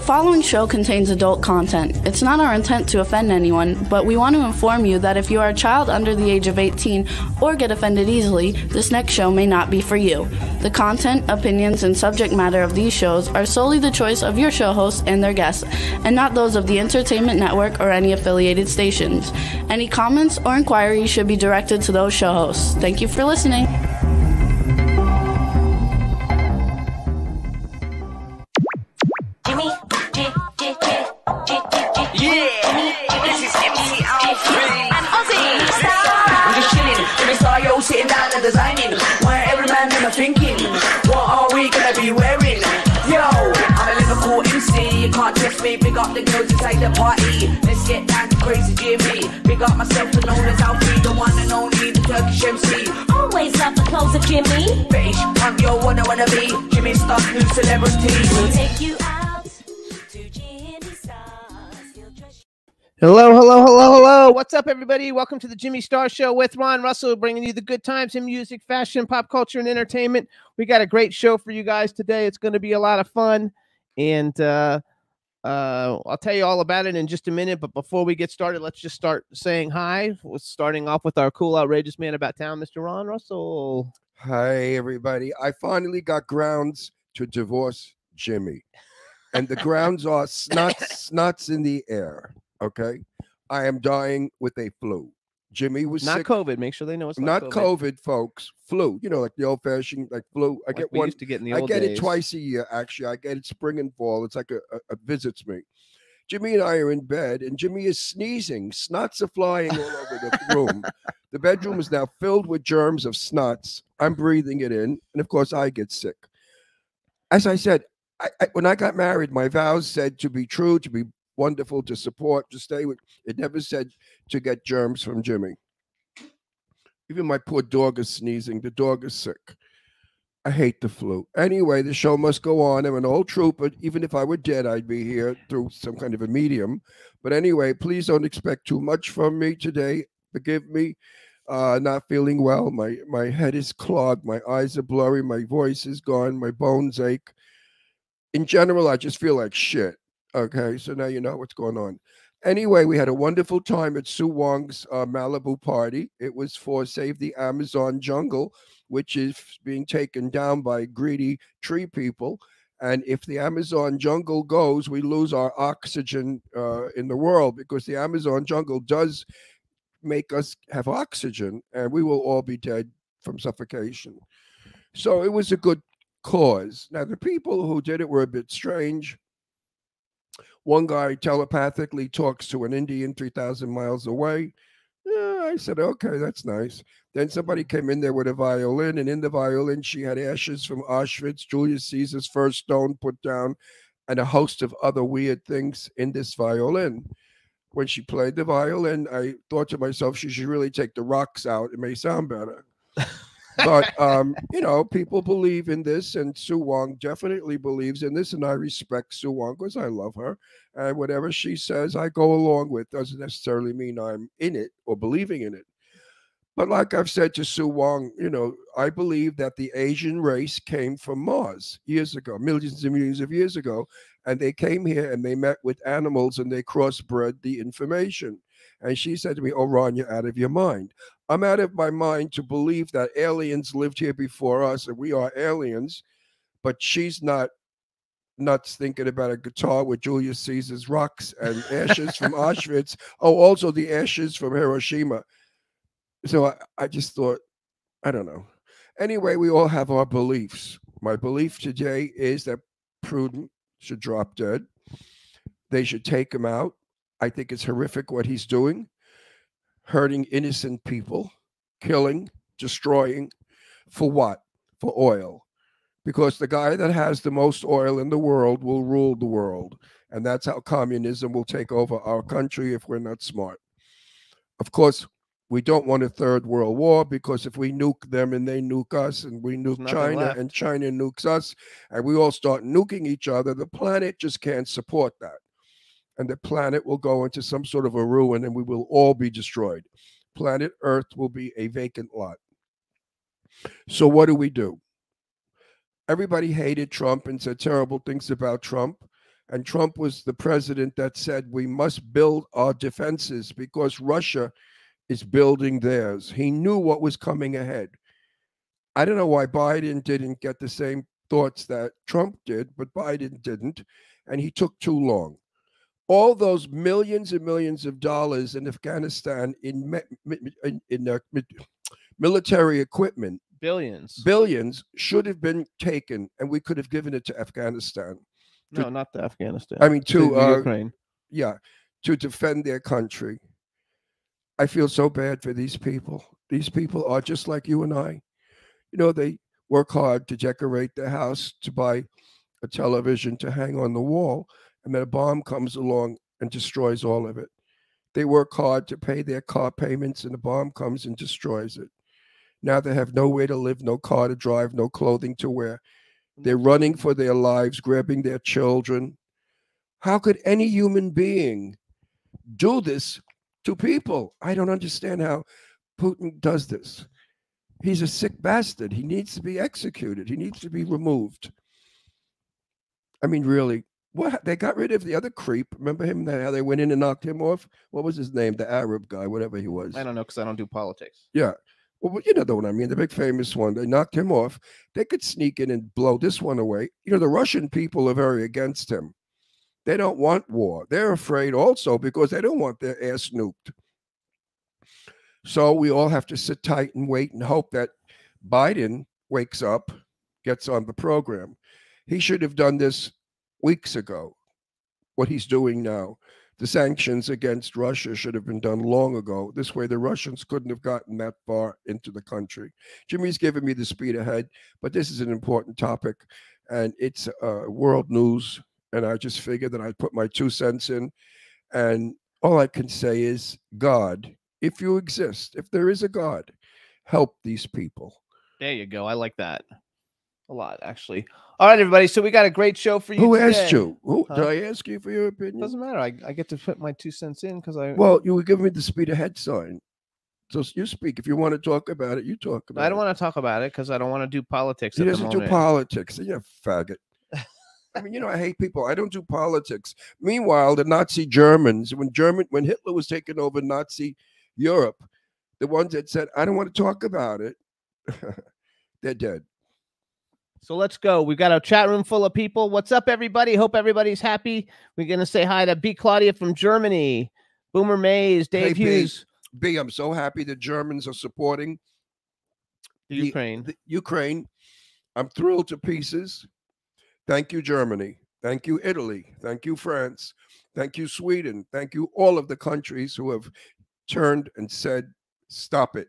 following show contains adult content. It's not our intent to offend anyone, but we want to inform you that if you are a child under the age of 18 or get offended easily, this next show may not be for you. The content, opinions, and subject matter of these shows are solely the choice of your show hosts and their guests, and not those of the Entertainment Network or any affiliated stations. Any comments or inquiries should be directed to those show hosts. Thank you for listening. Sitting down and designing, where every man never thinking, what are we gonna be wearing? Yo, I'm a Liverpool MC, you can't trust me, big up the girls inside the party, let's get down to crazy Jimmy, big up myself and known as Alfie, the one and only, the Turkish MC, always love the clothes of Jimmy, bitch, I'm your one I wanna be, Jimmy Star, new celebrity, we'll take you out to Jimmy Star's, he'll trust you. Hello. What's up, everybody? Welcome to the Jimmy Star Show with Ron Russell, bringing you the good times in music, fashion, pop culture, and entertainment. We got a great show for you guys today. It's going to be a lot of fun, and I'll tell you all about it in just a minute. But before we get started, let's just start saying hi. We're starting off with our cool, outrageous man about town, Mr. Ron Russell. Hi, everybody. I finally got grounds to divorce Jimmy, and the grounds are snots in the air. Okay, I am dying with a flu. Jimmy was not sick. COVID. Make sure they know it's not COVID, folks. Flu. You know, like the old-fashioned like flu. I get one. Used to get in the I old get days. it twice a year. Actually, I get it spring and fall. It's like a visits me. Jimmy and I are in bed, and Jimmy is sneezing. Snots are flying all over the room. The bedroom is now filled with germs of snots. I'm breathing it in, and of course, I get sick. As I said, when I got married, my vows said to be true, to be wonderful, to support, to stay with. It never said to get germs from Jimmy. Even my poor dog is sneezing. The dog is sick. I hate the flu. Anyway, the show must go on. I'm an old trooper. Even if I were dead, I'd be here through some kind of a medium. But anyway, please don't expect too much from me today. Forgive me. Not feeling well. My head is clogged. My eyes are blurry. My voice is gone. My bones ache. In general, I just feel like shit. Okay, so now you know what's going on. Anyway, we had a wonderful time at Sue Wong's Malibu party. It was for Save the Amazon Jungle, which is being taken down by greedy tree people. And if the Amazon jungle goes, we lose our oxygen in the world, because the Amazon jungle does make us have oxygen, and we will all be dead from suffocation. So it was a good cause. Now, the people who did it were a bit strange. One guy telepathically talks to an Indian 3,000 miles away. I said, okay, that's nice. Then somebody came in there with a violin, and in the violin, she had ashes from Auschwitz, Julius Caesar's first stone put down, and a host of other weird things in this violin. When she played the violin, I thought to myself, she should really take the rocks out. It may sound better. But, you know, people believe in this, and Sue Wong definitely believes in this, and I respect Sue Wong because I love her. And whatever she says, I go along with. Doesn't necessarily mean I'm in it or believing in it. But like I've said to Sue Wong, you know, I believe that the Asian race came from Mars years ago, millions and millions of years ago, and they came here and they met with animals and they crossbred the information. And she said to me, oh, Ron, you're out of your mind. I'm out of my mind to believe that aliens lived here before us and we are aliens, but she's not nuts thinking about a guitar with Julius Caesar's rocks and ashes from Auschwitz. Oh, also the ashes from Hiroshima. So I just thought, I don't know. Anyway, we all have our beliefs. My belief today is that Prudent should drop dead. They should take him out. I think it's horrific what he's doing. Hurting innocent people, killing, destroying. For what? For oil. Because the guy that has the most oil in the world will rule the world. And that's how communism will take over our country if we're not smart. Of course, we don't want a third world war, because if we nuke them and they nuke us, and we nuke China and China nukes us, and we all start nuking each other, the planet just can't support that. And the planet will go into some sort of a ruin, and we will all be destroyed. Planet Earth will be a vacant lot. So what do? Everybody hated Trump and said terrible things about Trump. And Trump was the president that said we must build our defenses because Russia is building theirs. He knew what was coming ahead. I don't know why Biden didn't get the same thoughts that Trump did, but Biden didn't, and he took too long. All those millions and millions of dollars in Afghanistan in military equipment, billions should have been taken, and we could have given it to Afghanistan. No, not to Afghanistan. I mean, to Ukraine. Yeah, to defend their country. I feel so bad for these people. These people are just like you and I. You know, they work hard to decorate their house, to buy a television to hang on the wall, and then a bomb comes along and destroys all of it. They work hard to pay their car payments, and the bomb comes and destroys it. Now they have nowhere to live, no car to drive, no clothing to wear. They're running for their lives, grabbing their children. How could any human being do this to people? I don't understand how Putin does this. He's a sick bastard. He needs to be executed. He needs to be removed. I mean, really, what? They got rid of the other creep. Remember him? How they went in and knocked him off? What was his name? The Arab guy, whatever he was. I don't know because I don't do politics. Yeah. Well, you know the one I mean, the big famous one. They knocked him off. They could sneak in and blow this one away. You know, the Russian people are very against him. They don't want war. They're afraid also because they don't want their ass nuked. So we all have to sit tight and wait and hope that Biden wakes up, gets on the program. He should have done this weeks ago, what he's doing now. The sanctions against Russia should have been done long ago. This way, the Russians couldn't have gotten that far into the country. Jimmy's giving me the speed ahead, but this is an important topic, and it's world news, and I just figured that I'd put my 2 cents in, and all I can say is, God, if you exist, if there is a God, help these people. There you go. I like that a lot, actually. All right, everybody. So we got a great show for you. Who today. asked you? Did I ask you for your opinion? Doesn't matter. I get to put my 2 cents in because I. Well, you were giving me the speed ahead sign. So you speak. If you want to talk about it, you talk about it. I don't want to talk about it because I don't want to do politics. He at the doesn't do moment. politics. You're a faggot. I mean, you know, I hate people. I don't do politics. Meanwhile, the Nazi Germans, when Hitler was taking over Nazi Europe, the ones that said, I don't want to talk about it, they're dead. So let's go. We've got a chat room full of people. What's up, everybody? Hope everybody's happy. We're going to say hi to B. Claudia from Germany, Boomer Mays, Dave Hughes. B, I'm so happy the Germans are supporting Ukraine. The Ukraine. I'm thrilled to pieces. Thank you, Germany. Thank you, Italy. Thank you, France. Thank you, Sweden. Thank you, all of the countries who have turned and said, stop it.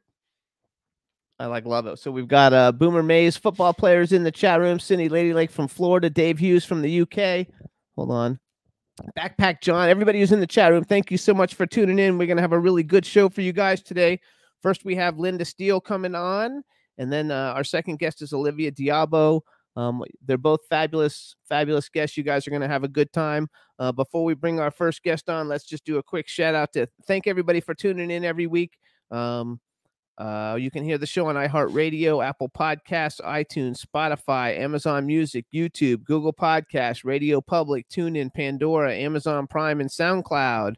I love it. So we've got Boomer Mays, football players in the chat room. Cindy Lady Lake from Florida. Dave Hughes from the UK. Hold on. Backpack John. Everybody who's in the chat room, thank you so much for tuning in. We're going to have a really good show for you guys today. First, we have Linda Steele coming on. And then our second guest is Olivia Diabo. They're both fabulous guests. You guys are going to have a good time. Before we bring our first guest on, let's just do a quick shout out to thank everybody for tuning in every week. You can hear the show on iHeartRadio, Apple Podcasts, iTunes, Spotify, Amazon Music, YouTube, Google Podcasts, Radio Public, TuneIn, Pandora, Amazon Prime, and SoundCloud.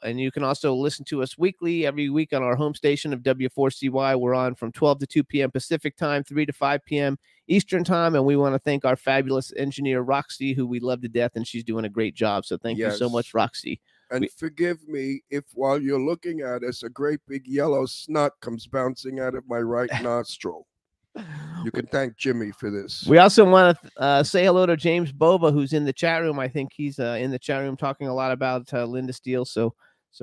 And you can also listen to us weekly, every week on our home station of W4CY. We're on from 12 to 2 p.m. Pacific time, 3 to 5 p.m. Eastern time. And we want to thank our fabulous engineer, Roxy, who we love to death, and she's doing a great job. So thank you so much, Roxy. And forgive me if while you're looking at us, a great big yellow snot comes bouncing out of my right nostril. You can thank Jimmy for this. We also want to say hello to James Bova, who's in the chat room. I think he's in the chat room talking a lot about Linda Steele. So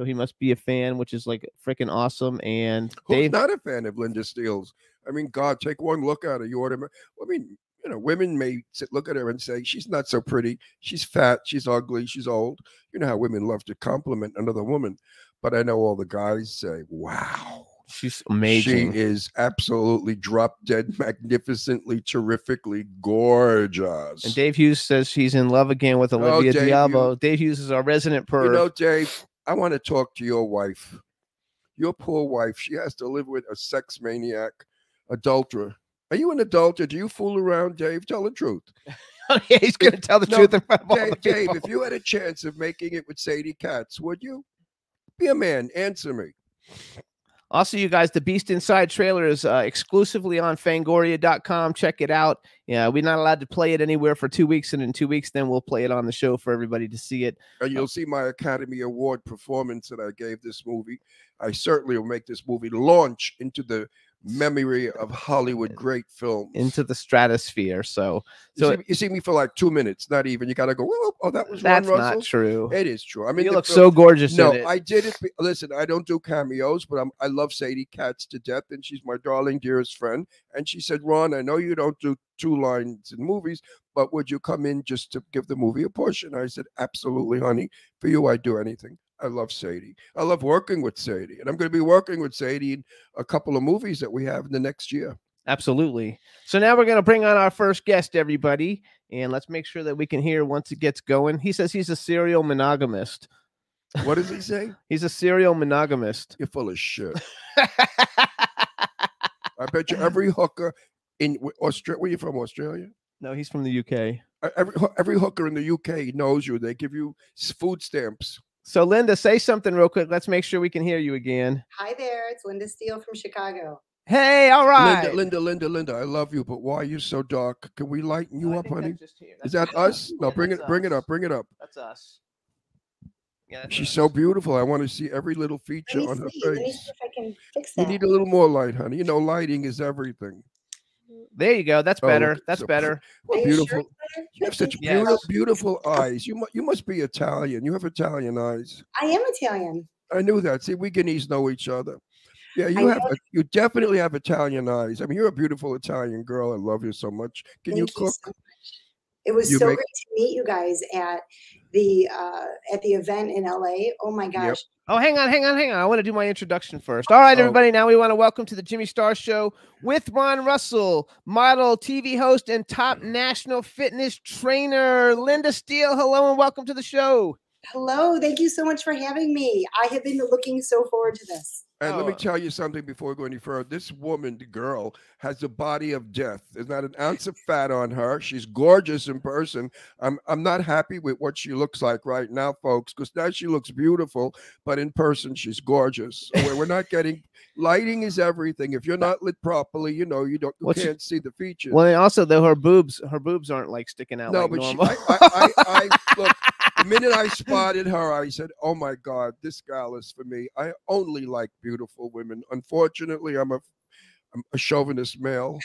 he must be a fan, which is like freaking awesome. And who's not a fan of Linda Steele's? I mean, God, take one look at her. You ought to. I mean, you know, women may look at her and say, she's not so pretty. She's fat. She's ugly. She's old. You know how women love to compliment another woman. But I know all the guys say, wow. She's amazing. She is absolutely drop dead, magnificently, terrifically gorgeous. And Dave Hughes says he's in love again with Olivia Diabo. Dave Hughes is our resident perv. You know, Dave, I want to talk to your wife. Your poor wife. She has to live with a sex maniac, adulterer. Are you an adulterer? Do you fool around, Dave? Tell the truth. Yeah, he's going to tell the truth in front of all the Dave, people. if you had a chance of making it with Sadie Katz, would you? Be a man. Answer me. Also, you guys, the Beast Inside trailer is exclusively on Fangoria.com. Check it out. Yeah, we're not allowed to play it anywhere for 2 weeks, and in 2 weeks, then we'll play it on the show for everybody to see it. And you'll see my Academy Award performance that I gave this movie. I certainly will make this movie launch into the memory of Hollywood great films. Into the stratosphere. So you see me for like 2 minutes, not even. You got to go, oh, that was that's Ron Russell? not true. It is true. I mean, you look so gorgeous No, in it. I did it. Listen, I don't do cameos, but I love Sadie Katz to death, and she's my darling, dearest friend. And she said, Ron, I know you don't do 2 lines in movies, but would you come in just to give the movie a push? And I said, absolutely, honey. For you, I'd do anything. I love Sadie. I love working with Sadie. And I'm going to be working with Sadie in a couple of movies that we have in the next year. Absolutely. So now we're going to bring on our first guest, everybody. And let's make sure that we can hear once it gets going. He says he's a serial monogamist. What does he say? He's a serial monogamist. You're full of shit. I bet you every hooker in Australia. Where are you from, Australia? No, he's from the UK. Every hooker in the UK knows you. They give you food stamps. So, Linda, say something real quick. Let's make sure we can hear you again. Hi there, it's Linda Steele from Chicago. Hey, all right. Linda, I love you, but why are you so dark? Can we lighten you I up, think honey? that's just here. Is That's that us? No, Yeah, bring that's it us. up. That's us. Yeah, that's She's us. so beautiful. I want to see every little feature on her Let me face. see if I can fix You that. need a little more light, honey. You know, lighting is everything. There you go. That's Oh, better. look, That's so better. What Are you beautiful. sure? You have such Yes. beautiful eyes. You must be Italian. You have Italian eyes. I am Italian. I knew that. See, we Guineas know each other. Yeah, I you have. know. You definitely have Italian eyes. I mean, you're a beautiful Italian girl. I love you so much. Can Thank you you cook? so much. It was You so make- great to meet you guys at the event in LA. Oh my gosh. Oh, hang on. I want to do my introduction first. All right, Oh. everybody. Now we want to welcome to the Jimmy Star Show with Ron Russell, model, TV host, and top national fitness trainer, Linda Steele. Hello and welcome to the show. Hello, thank you so much for having me. I have been looking so forward to this. And let me Oh. tell you something before we go any further. This woman, the girl, has the body of death. There's not an ounce of fat on her. She's gorgeous in person. I'm not happy with what she looks like right now, folks, because now she looks beautiful, but in person she's gorgeous. So we're not getting lighting is everything. If you're not lit properly, you can't see the features. Well, and also though her boobs aren't like sticking out No, like but normal. I look. The minute I spotted her, I said, "Oh my God, this gal is for me." I only like beautiful women. Unfortunately, I'm a chauvinist male.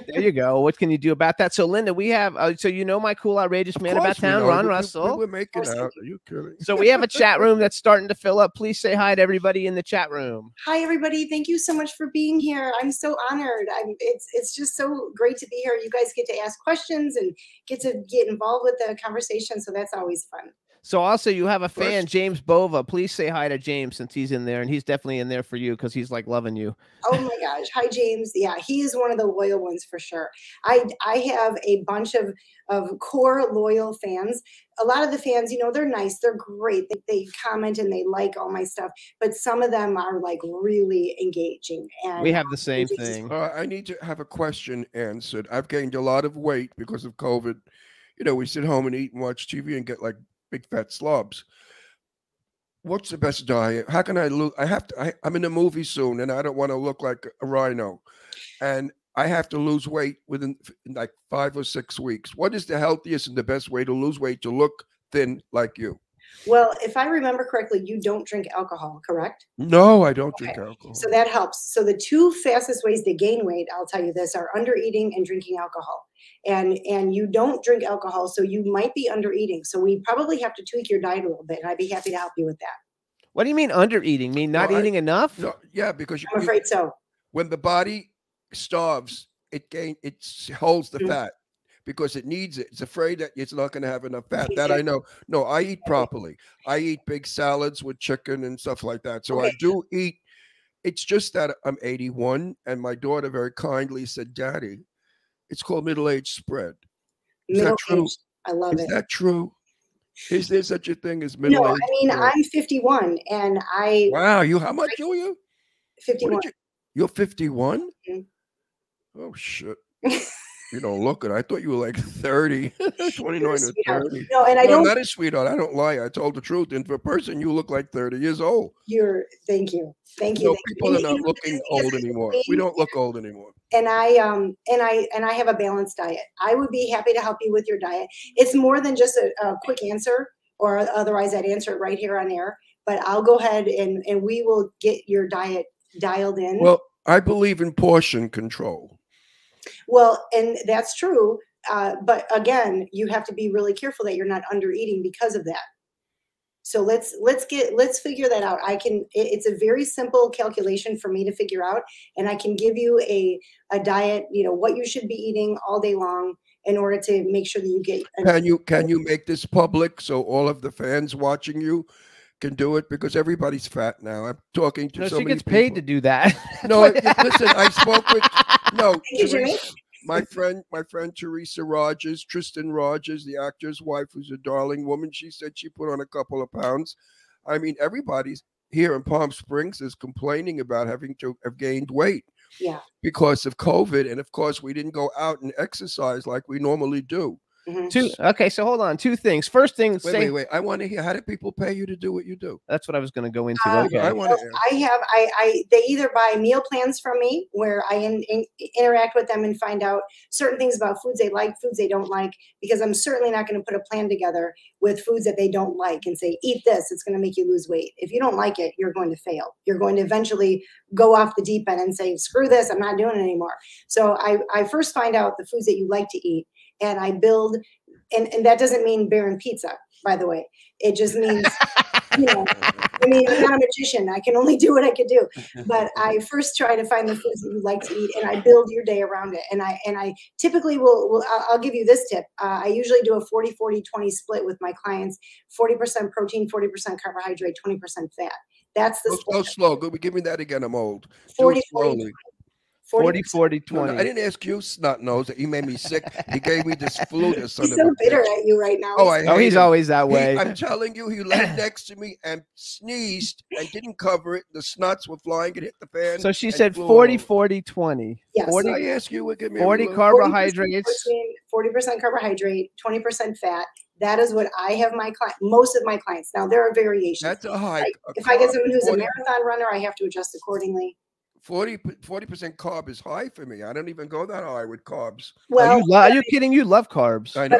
There you go. What can you do about that? So, Linda, we have so my cool outrageous Of man about course we town, know. Ron We Russell. were making Of course out. Are you kidding? So we have a chat room that's starting to fill up. Please say hi to everybody in the chat room. Hi everybody, thank you so much for being here. I'm so honored. It's just so great to be here. You guys get to ask questions and get involved with the conversation, so that's always fun. So also you have a fan, Question. James Bova. Please say hi to James since he's in there, and he's definitely in there for you because he's like loving you. Oh my gosh. Hi, James. Yeah, he is one of the loyal ones for sure. I have a bunch of core loyal fans. A lot of the fans, they're nice. They're great. They comment and they like all my stuff. But some of them are like really engaging. And We have the same they just- thing. I need to have a question answered. I've gained a lot of weight because of COVID. We sit home and eat and watch TV and get like big fat slobs. What's the best diet? How can I lose? I'm in a movie soon and I don't want to look like a rhino. And I have to lose weight within like 5 or 6 weeks. What is the healthiest and the best way to lose weight to look thin like you? Well, if I remember correctly, you don't drink alcohol, correct? No, I don't drink alcohol. So that helps. So the 2 fastest ways to gain weight, I'll tell you this, are under eating and drinking alcohol. And you don't drink alcohol, so you might be under eating. So we probably have to tweak your diet a little bit, and I'd be happy to help you with that. What do you mean under eating? Mean not No, eating enough? No, yeah, because I'm afraid so. when the body starves, it holds the Mhm. fat because it needs it. It's afraid that it's not going to have enough fat. That I know. No, I eat properly. I eat big salads with chicken and stuff like that. So I Okay. do eat. It's just that I'm 81, and my daughter very kindly said, "Daddy, it's called middle-age spread." Is that true? Middle-aged. I love Is it. that true? Is there such a thing as No, middle-aged? I mean, spread? I'm 51 and Wow, how much are you? What 51. did you're 51? Mhm. Oh shit. You don't look it. I thought you were like 30, 29 You're a or sweetheart. 30. No, and I No, I'm don't. not a sweetheart. I don't lie. I told the truth. And for a person, you look like 30 years old. Thank you. Thank No, you. people are And, not know, looking because old I anymore. believe- We don't look old anymore. And I have a balanced diet. I would be happy to help you with your diet. It's more than just a quick answer, or otherwise I'd answer it right here on air. But I'll go ahead and we will get your diet dialed in. Well, I believe in portion control. Well, and that's true. But again, you have to be really careful that you're not under eating because of that. So let's figure that out. It's a very simple calculation for me to figure out, and I can give you a diet, what you should be eating all day long in order to make sure that you get. Can you make this public so all of the fans watching you can do it? Because everybody's fat now. I'm talking to so she many gets paid people. to do that. No, listen, I spoke with Thank you, Jimmy. Teresa, my friend Teresa Rogers, Tristan Rogers, the actor's wife, who's a darling woman. She said she put on a couple of pounds. I mean, everybody's here in Palm Springs is complaining about having to have gained weight. Yeah. Because of COVID, and of course, we didn't go out and exercise like we normally do. Mm-hmm. Okay, so hold on. Two things. First thing, Wait. I want to hear, how do people pay you to do what you do? That's what I was going to go into. Okay. I want to. They either buy meal plans from me where I interact with them and find out certain things about foods they like, foods they don't like, because I'm certainly not going to put a plan together with foods that they don't like and say, eat this, it's going to make you lose weight. If you don't like it, you're going to fail. You're going to eventually go off the deep end and say, screw this, I'm not doing it anymore. So I first find out the foods that you like to eat, and I build, and that doesn't mean barren pizza, by the way. It just means, I'm not a magician. I can only do what I could do. But I first try to find the foods that you like to eat, and I build your day around it. And I typically I'll give you this tip. I usually do a 40-40-20 split with my clients: 40% protein, 40% carbohydrate, 20% fat. That's the split. Go slow. Give me that again. I'm old. 40, 40-40-20. No, I didn't ask you, snot nose. He made me sick. He gave me this flu. He's so bitter at you right now. Oh, he's always that way. I'm telling you, he laid next to me and sneezed and didn't cover it. The snots were flying. It hit the fan. So she said 40-40-20. Yes. 40, I ask you, give me 40 carbohydrates. 40% carbohydrate, 20% fat. That is what I have most of my clients. Now there are variations. That's a high. If I get someone who's a marathon runner, I have to adjust accordingly. 40% carb is high for me. I don't even go that high with carbs. Well, are you kidding? You love carbs. I know.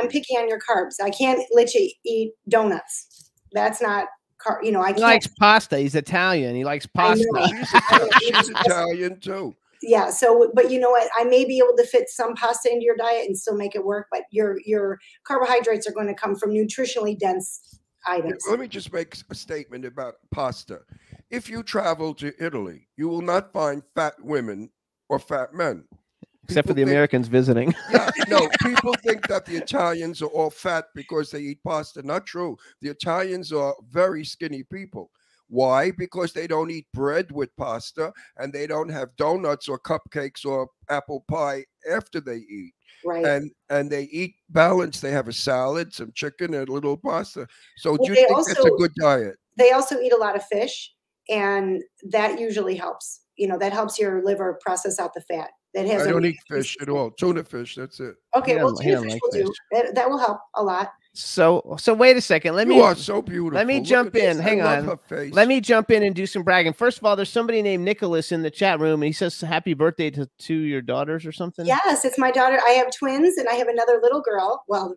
I'm picky on your carbs. I can't let you eat donuts. That's not carb. I can't. He likes pasta. He's Italian. He likes pasta. She's Italian too. Yeah. So, but you know what? I may be able to fit some pasta into your diet and still make it work. But your carbohydrates are going to come from nutritionally dense items. Let me just make a statement about pasta. If you travel to Italy, you will not find fat women or fat men. Except for the Americans visiting. Yeah, no, people think that the Italians are all fat because they eat pasta. Not true. The Italians are very skinny people. Why? Because they don't eat bread with pasta, and they don't have donuts or cupcakes or apple pie after they eat. Right. And they eat balanced. They have a salad, some chicken, and a little pasta. So do you think that's a good diet? They also eat a lot of fish, and that usually helps. That helps your liver process out the fat. I don't eat fish at all. Tuna fish, that's it. Okay, well, tuna fish will do. That will help a lot. So wait a second. You are so beautiful. Let me jump in. Hang on. Let me jump in and do some bragging. First of all, there's somebody named Nicholas in the chat room, and he says happy birthday to your daughters or something. Yes, it's my daughter. I have twins, and I have another little girl. Well,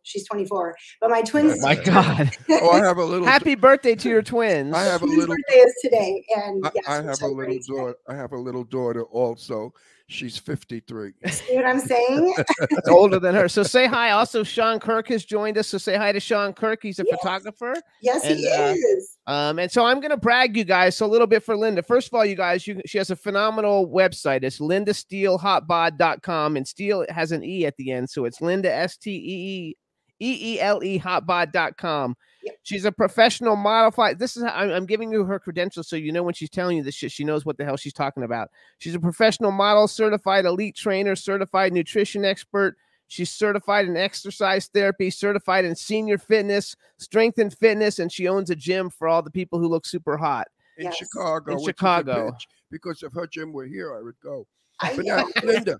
she's 24, but my twins. Oh my God. Oh, I have a little. Happy birthday to your twins. I have a little. Birthday is today, and yes, I have a little daughter. I have a little daughter also. She's 53. See what I'm saying? It's older than her. So say hi. Also, Sean Kirk has joined us. So say hi to Sean Kirk. He's a photographer. Yes, he is. And so I'm going to brag you guys. So a little bit for Linda. First of all, you guys, she has a phenomenal website. It's lindasteelhotbod.com, and Steel has an E at the end. So it's Linda, STEEELE, hotbod.com. Yep. She's a professional model. This is how I'm giving you her credentials, so when she's telling you this shit, she knows what the hell she's talking about. She's a professional model, certified elite trainer, certified nutrition expert. She's certified in exercise therapy, certified in senior fitness, strength and fitness, and she owns a gym for all the people who look super hot in Chicago. In Chicago, because if her gym were here, I would go. But now, Linda,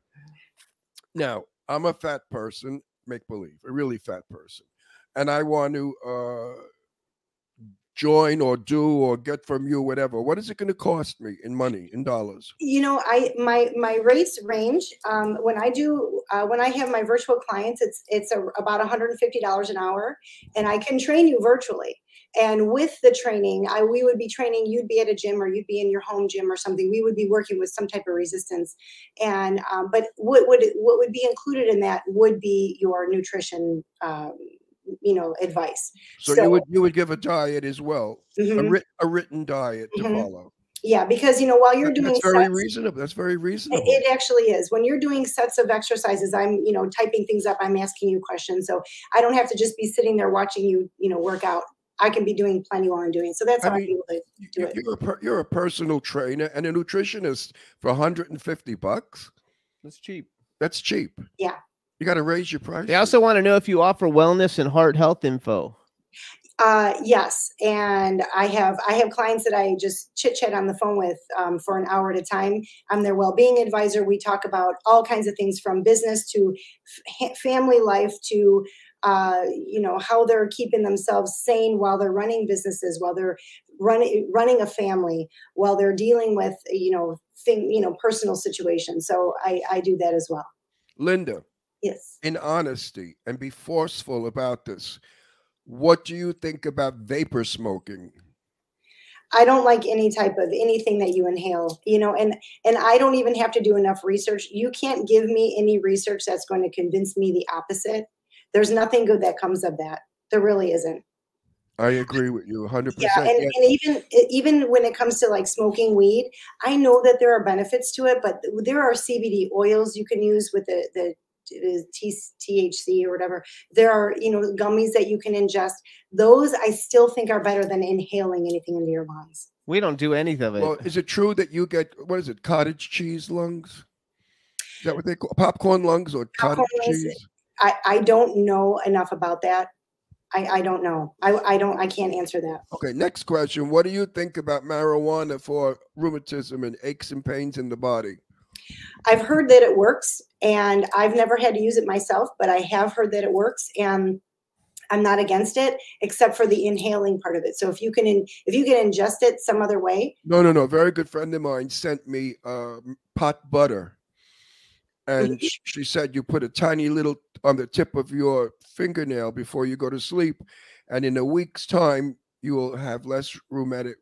Now, I'm a fat person, make believe, a really fat person, and I want to join or do or get from you whatever. What is it going to cost me in money, in dollars? You know, my rates range. When I have my virtual clients, it's about $150 an hour, and I can train you virtually. And with the training, we would be training. You'd be at a gym, or you'd be in your home gym or something. We would be working with some type of resistance. And but what would be included in that would be your nutrition, advice. So you would give a diet as well, a written diet to follow. Yeah, because while you're doing that's very sets, reasonable. That's very reasonable. it actually is. When you're doing sets of exercises, I'm typing things up. I'm asking you questions, so I don't have to just be sitting there watching you work out. I can be doing plenty while I'm doing. So that's how I'm able to do it. You're a personal trainer and a nutritionist for $150. That's cheap. That's cheap. Yeah. You got to raise your price. They also want to know if you offer wellness and heart health info. Yes, and I have clients that I just chit chat on the phone with for an hour at a time. I'm their well-being advisor. We talk about all kinds of things from business to family life to how they're keeping themselves sane while they're running businesses, while they're running a family, while they're dealing with personal situations. So I do that as well. Linda. Yes. In honesty, and be forceful about this. What do you think about vapor smoking? I don't like any type of anything that you inhale, and I don't even have to do enough research. You can't give me any research that's going to convince me the opposite. There's nothing good that comes of that. There really isn't. I agree with you 100%. Yeah, and even when it comes to like smoking weed, I know that there are benefits to it, but there are CBD oils you can use with the THC or whatever. There are, gummies that you can ingest. Those I still think are better than inhaling anything into your lungs. We don't do any of it. Well, is it true that you get, what is it, cottage cheese lungs? Is that what they call popcorn lungs or cottage cheese? I don't know enough about that. I don't know. I can't answer that. Okay, next question. What do you think about marijuana for rheumatism and aches and pains in the body? I've heard that it works, and I've never had to use it myself, but I have heard that it works, and I'm not against it, except for the inhaling part of it. So if you can ingest it some other way. No. A very good friend of mine sent me pot butter, and she said you put a tiny little on the tip of your fingernail before you go to sleep, and in a week's time you will have less rheumatoid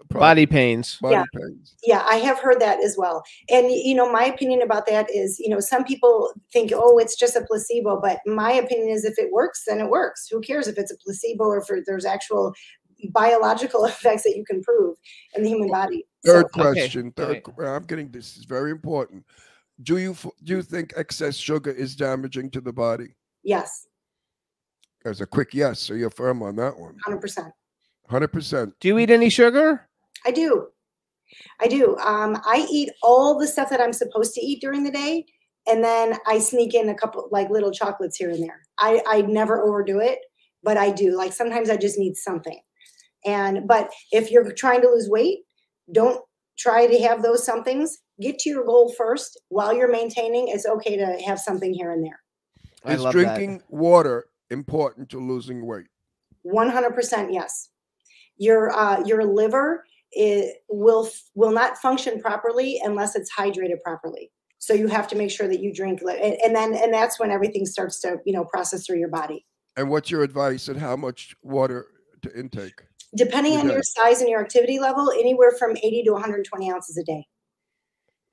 body pains. Pains. Yeah, I have heard that as well. And my opinion about that is, some people think, oh, it's just a placebo, but my opinion is if it works, then it works. Who cares if it's a placebo or if there's actual biological effects that you can prove in the human body? Third question. I'm getting this. Is very important. Do you think excess sugar is damaging to the body? Yes. There's a quick yes. So you're firm on that one. 100%. 100%. Do you eat any sugar? I do. I eat all the stuff that I'm supposed to eat during the day, and then I sneak in a couple like little chocolates here and there. I never overdo it, but I do. Like sometimes I just need something. But if you're trying to lose weight, don't try to have those somethings. Get to your goal first. While you're maintaining, it's okay to have something here and there. Is drinking water important to losing weight? 100% yes. Your liver will not function properly unless it's hydrated properly. So you have to make sure that you drink, and that's when everything starts to process through your body. And what's your advice on how much water to intake? Depending on your size and your activity level, anywhere from 80 to 120 ounces a day.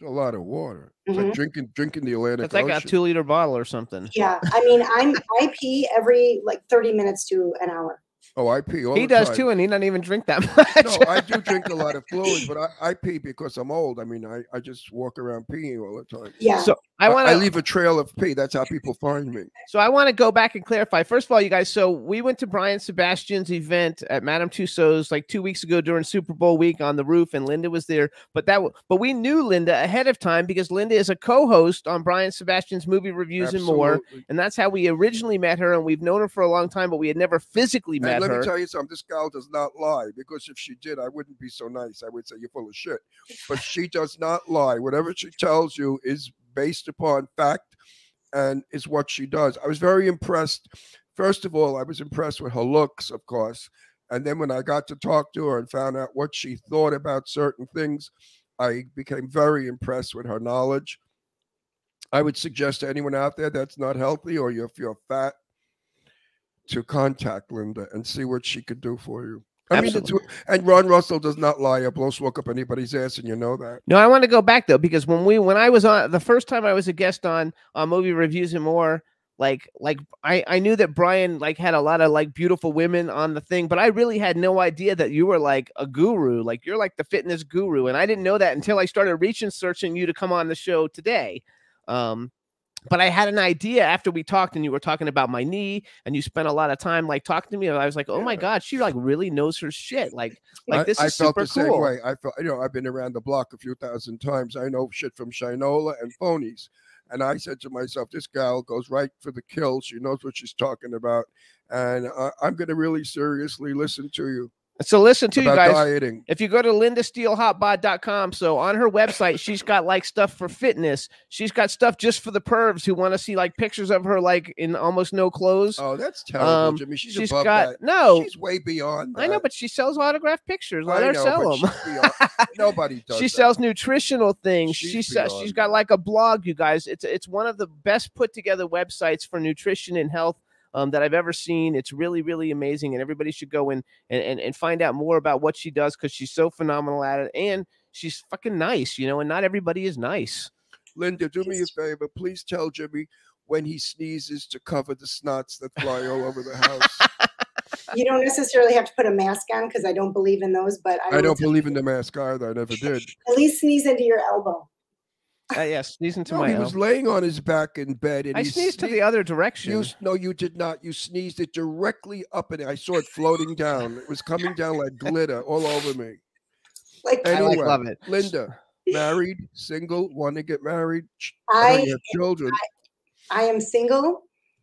A lot of water. It's like drinking the Atlantic It's like Ocean. a 2-liter bottle or something. Yeah, I mean, I pee every 30 minutes to an hour. Oh, I pee all the time. He does too, and he doesn't even drink that much. No, I do drink a lot of fluids, but I pee because I'm old. I mean, I just walk around peeing all the time. Yeah. So I leave a trail of pee. That's how people find me. So I want to go back and clarify. First of all, you guys, so we went to Brian Sebastian's event at Madame Tussauds like 2 weeks ago during Super Bowl week on the roof, and Linda was there. But we knew Linda ahead of time because Linda is a co-host on Brian Sebastian's Movie Reviews and More, and that's how we originally met her. And we've known her for a long time, but we had never physically met her. Let me tell you something. This gal does not lie, because if she did, I wouldn't be so nice. I would say you're full of shit. But she does not lie. Whatever she tells you is based upon fact, and is what she does. I was very impressed. First of all, I was impressed with her looks, of course. And then when I got to talk to her and found out what she thought about certain things, I became very impressed with her knowledge. I would suggest to anyone out there that's not healthy or if you're fat to contact Linda and see what she could do for you. I mean, and Ron Russell does not lie or blow smoke up anybody's ass, and you know that. No, I want to go back though, because when I was on the first time I was a guest on Movie Reviews and More, like I knew that Brian like had a lot of like beautiful women on the thing, but I really had no idea that you were like a guru, like you're like the fitness guru, and I didn't know that until I started searching you to come on the show today. But I had an idea after we talked, and you were talking about my knee, and you spent a lot of time like talking to me. And I was like, oh my God, she like really knows her shit. Like this is super cool. I felt the same way. I felt, I've been around the block a few thousand times. I know shit from Shinola and phonies. And I said to myself, this gal goes right for the kill. She knows what she's talking about. And I'm going to really seriously listen to you. So listen to you guys. Dieting. If you go to lindasteelhotbod.com, so on her website, she's got like stuff for fitness. She's got stuff just for the pervs who want to see like pictures of her like in almost no clothes. Oh, that's terrible, Jimmy. She's above got that. no. She's way beyond that. I know, but she sells autographed pictures. Let her sell them. Nobody does. She sells nutritional things. She's got like a blog, you guys. It's one of the best put together websites for nutrition and health that I've ever seen. It's really, really amazing, and everybody should go in and find out more about what she does, because she's so phenomenal at it, and she's fucking nice, and not everybody is nice. Linda, do me a favor. Please tell Jimmy when he sneezes to cover the snots that fly all over the house. You don't necessarily have to put a mask on, because I don't believe in those, but I don't believe in the mask either. I never did. At least sneeze into your elbow. Yes, sneezing to my elbow. He was laying on his back in bed, and I sneezed to the other direction. No, you did not. You sneezed it directly up, and I saw it floating down. It was coming down like glitter all over me. Anyway, I love it. Linda, married, single, want to get married? I have children. I am single.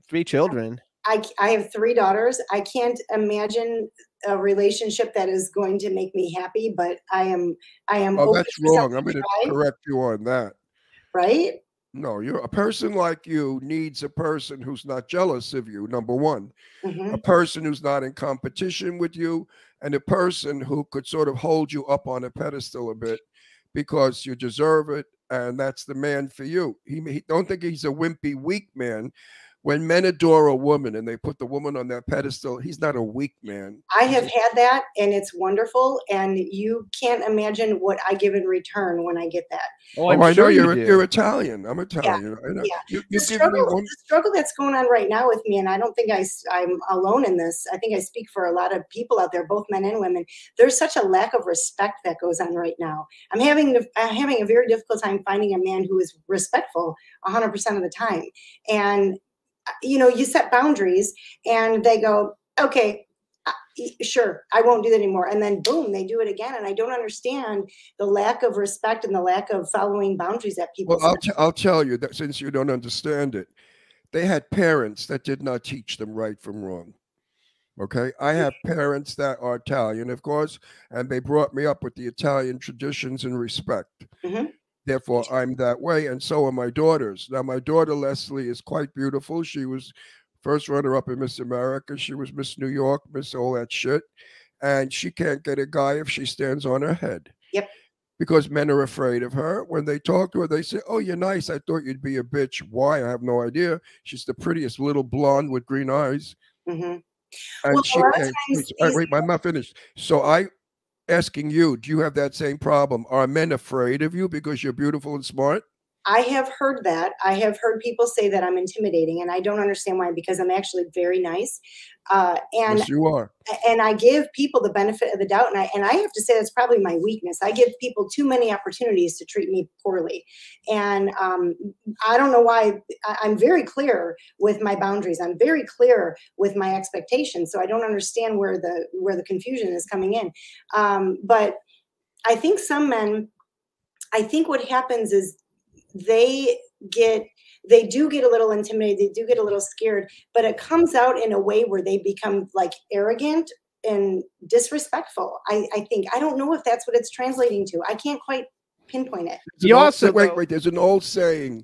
3 children. I have 3 daughters. I can't imagine a relationship that is going to make me happy, but I am. Oh, that's wrong. I'm going to correct you on that. Right? No, a person like you needs a person who's not jealous of you, number one. A person who's not in competition with you, and a person who could sort of hold you up on a pedestal a bit because you deserve it, and that's the man for you. He don't think he's a wimpy, weak man. When men adore a woman and they put the woman on that pedestal, he's not a weak man. I have had that, and it's wonderful. And you can't imagine what I give in return when I get that. Oh, I know you're Italian. I'm Italian. Yeah. I know. Yeah. You The struggle that's going on right now with me, and I don't think I'm alone in this. I think I speak for a lot of people out there, both men and women. There's such a lack of respect that goes on right now. I'm having a very difficult time finding a man who is respectful 100% of the time. And you set boundaries, and they go, okay, sure, I won't do that anymore. And then boom, they do it again. And I don't understand the lack of respect and the lack of following boundaries that people. Well, I'll tell you that, since you don't understand it, they had parents that did not teach them right from wrong. Okay. I have parents that are Italian, of course, and they brought me up with the Italian traditions and respect. Therefore, I'm that way, and so are my daughters. Now, my daughter, Leslie, is quite beautiful. She was first runner-up in Miss America. She was Miss New York, Miss all that shit. And she can't get a guy if she stands on her head. Yep. Because men are afraid of her. When they talk to her, they say, oh, you're nice. I thought you'd be a bitch. Why? I have no idea. She's the prettiest little blonde with green eyes. And she can't. Wait, I'm not finished. So asking you, do you have that same problem? Are men afraid of you because you're beautiful and smart? I have heard that. I have heard people say that I'm intimidating, and I don't understand why, because I'm actually very nice. And yes, you are. And I give people the benefit of the doubt. And I have to say that's probably my weakness. I give people too many opportunities to treat me poorly. And I don't know why. I'm very clear with my boundaries. I'm very clear with my expectations. So I don't understand where the confusion is coming in. But I think some men, what happens is they do get a little intimidated, they do get a little scared, but it comes out in a way where they become like arrogant and disrespectful. I think. I don't know if that's what it's translating to. I can't quite pinpoint it. Wait, there's an old saying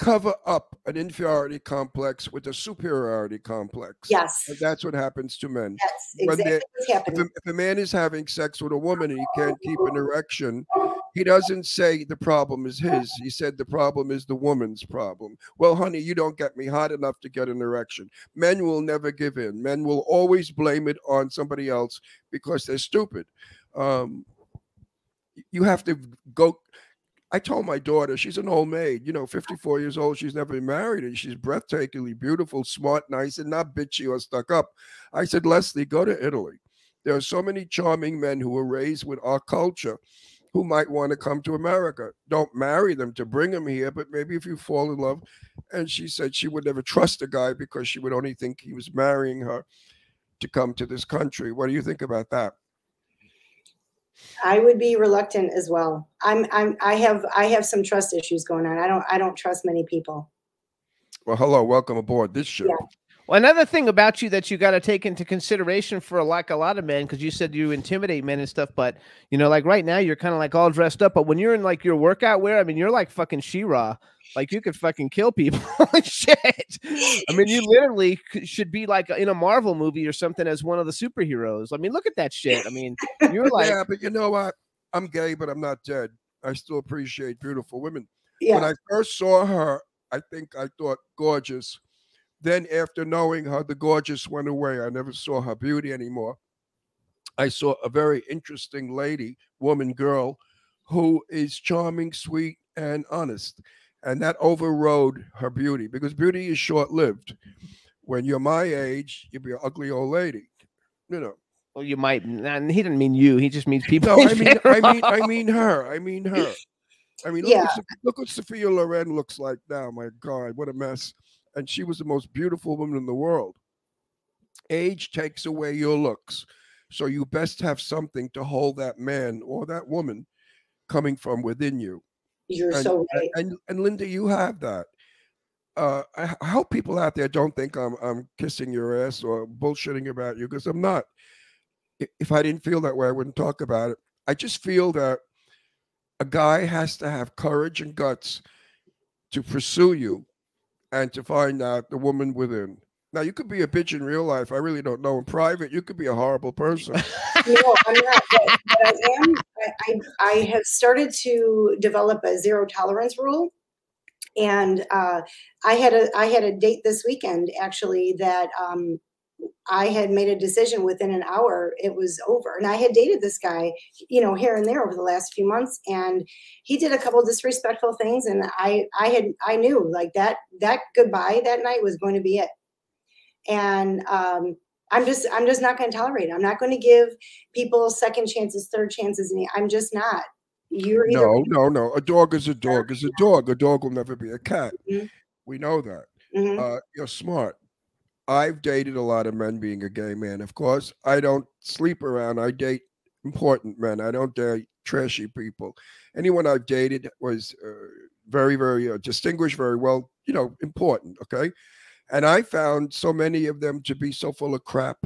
cover up an inferiority complex with a superiority complex. Yes. And that's what happens to men. That's When exactly they- what's happening. If a man is having sex with a woman and he can't keep an erection, he doesn't say the problem is his. He said the problem is the woman's problem. Well, honey, you don't get me hot enough to get an erection. Men will never give in. Men will always blame it on somebody else because they're stupid. You have to go. I told my daughter, she's an old maid, 54 years old. She's never been married, and she's breathtakingly beautiful, smart, nice, and not bitchy or stuck up. I said, Leslie, go to Italy. There are so many charming men who were raised with our culture who might want to come to America. Don't marry them to bring them here, but maybe if you fall in love. And she said she would never trust a guy because she would only think he was marrying her to come to this country. What do you think about that? I would be reluctant as well. I have some trust issues going on. I don't trust many people. Well, hello, welcome aboard this show. Yeah. Well, another thing about you that you got to take into consideration for like a lot of men, because you said you intimidate men and stuff, but like right now you're kind of like all dressed up, but when you're in like your workout wear, I mean, you're like fucking She-Ra. Like you could fucking kill people. Shit. I mean, you literally should be like in a Marvel movie or something as one of the superheroes. I mean, look at that shit. I mean, you're like, yeah, but you know what? I'm gay, but I'm not dead. I still appreciate beautiful women. Yeah. When I first saw her, I think I thought gorgeous. Then after knowing her, the gorgeous went away. I never saw her beauty anymore. I saw a very interesting lady, woman, girl, who is charming, sweet, and honest. And that overrode her beauty because beauty is short-lived. When you're my age, you'll be an ugly old lady, Well, you might. And he didn't mean you. He just means people. No, I mean her. I mean, Yeah. look what Sophia Loren looks like now. My God, what a mess! And she was the most beautiful woman in the world. Age takes away your looks, so you best have something to hold that man or that woman coming from within you. You're so right. And Linda, you have that. I hope people out there don't think I'm kissing your ass or bullshitting about you, because I'm not. If I didn't feel that way, I wouldn't talk about it. I just feel that a guy has to have courage and guts to pursue you and to find out the woman within. Now, you could be a bitch in real life. I really don't know. In private, you could be a horrible person. No, I'm not. But I am. I have started to develop a zero tolerance rule, and I had a date this weekend actually that I had made a decision within an hour. It was over, and I had dated this guy, here and there over the last few months, and he did a couple disrespectful things, and I knew like that goodbye that night was going to be it. And I'm just not going to tolerate it. I'm not going to give people second chances, third chances. I'm just not. You're either No. A dog is a dog is a dog. A dog will never be a cat. Mm-hmm. We know that. Mm-hmm. You're smart. I've dated a lot of men being a gay man. Of course, I don't sleep around. I date important men. I don't date trashy people. Anyone I've dated was very, very distinguished, very well, important. Okay. And I found so many of them to be so full of crap.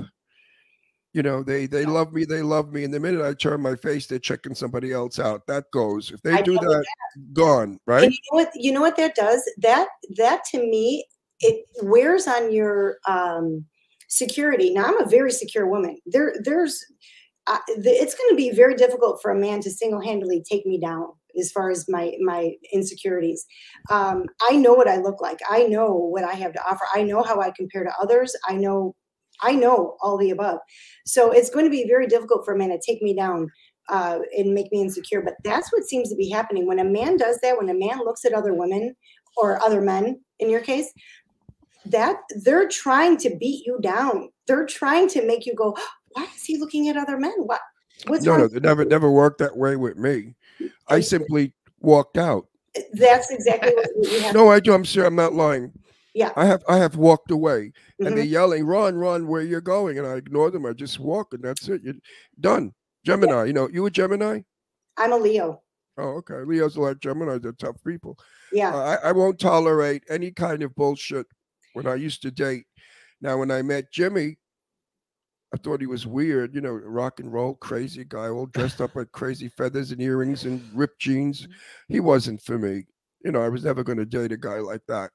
They love me. They love me. And the minute I turn my face, they're checking somebody else out. That goes. If they do that, gone, right? And you know what that does? That to me, it wears on your security. Now, I'm a very secure woman. It's going to be very difficult for a man to single-handedly take me down as far as my insecurities. I know what I look like. I know what I have to offer. I know how I compare to others. I know all the above. So it's going to be very difficult for a man to take me down and make me insecure. But that's what seems to be happening. When a man does that, when a man looks at other women or other men, in your case, that they're trying to beat you down. They're trying to make you go, why is he looking at other men? What's wrong? No, it never worked that way with me. I simply walked out. That's exactly what you have. No, I do. I'm sure I'm not lying. Yeah. I have walked away, Mhm. and they're yelling, "Run, where you're going?" And I ignore them. I just walk, and that's it. You're done. Gemini, you a Gemini? I'm a Leo. Oh, okay. Leos are like Geminis. They're tough people. Yeah. I won't tolerate any kind of bullshit when I used to date. Now, when I met Jimmy, I thought he was weird, rock and roll, crazy guy, all dressed up with crazy feathers and earrings and ripped jeans. He wasn't for me. you know, I was never going to date a guy like that.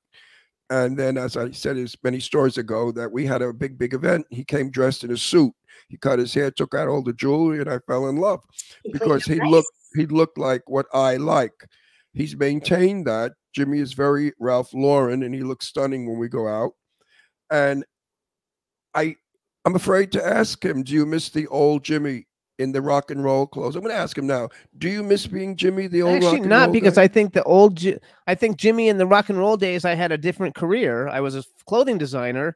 And then, as I said as many stories ago, that we had a big event. He came dressed in a suit. He cut his hair, took out all the jewelry, and I fell in love because he looked like what I like. He's maintained that. Jimmy is very Ralph Lauren, and he looks stunning when we go out. And I'm afraid to ask him, do you miss the old Jimmy in the rock and roll clothes? I'm going to ask him now. Do you miss being Jimmy, the old Actually, rock and not roll because guy? I think I think Jimmy in the rock and roll days, I had a different career. I was a clothing designer.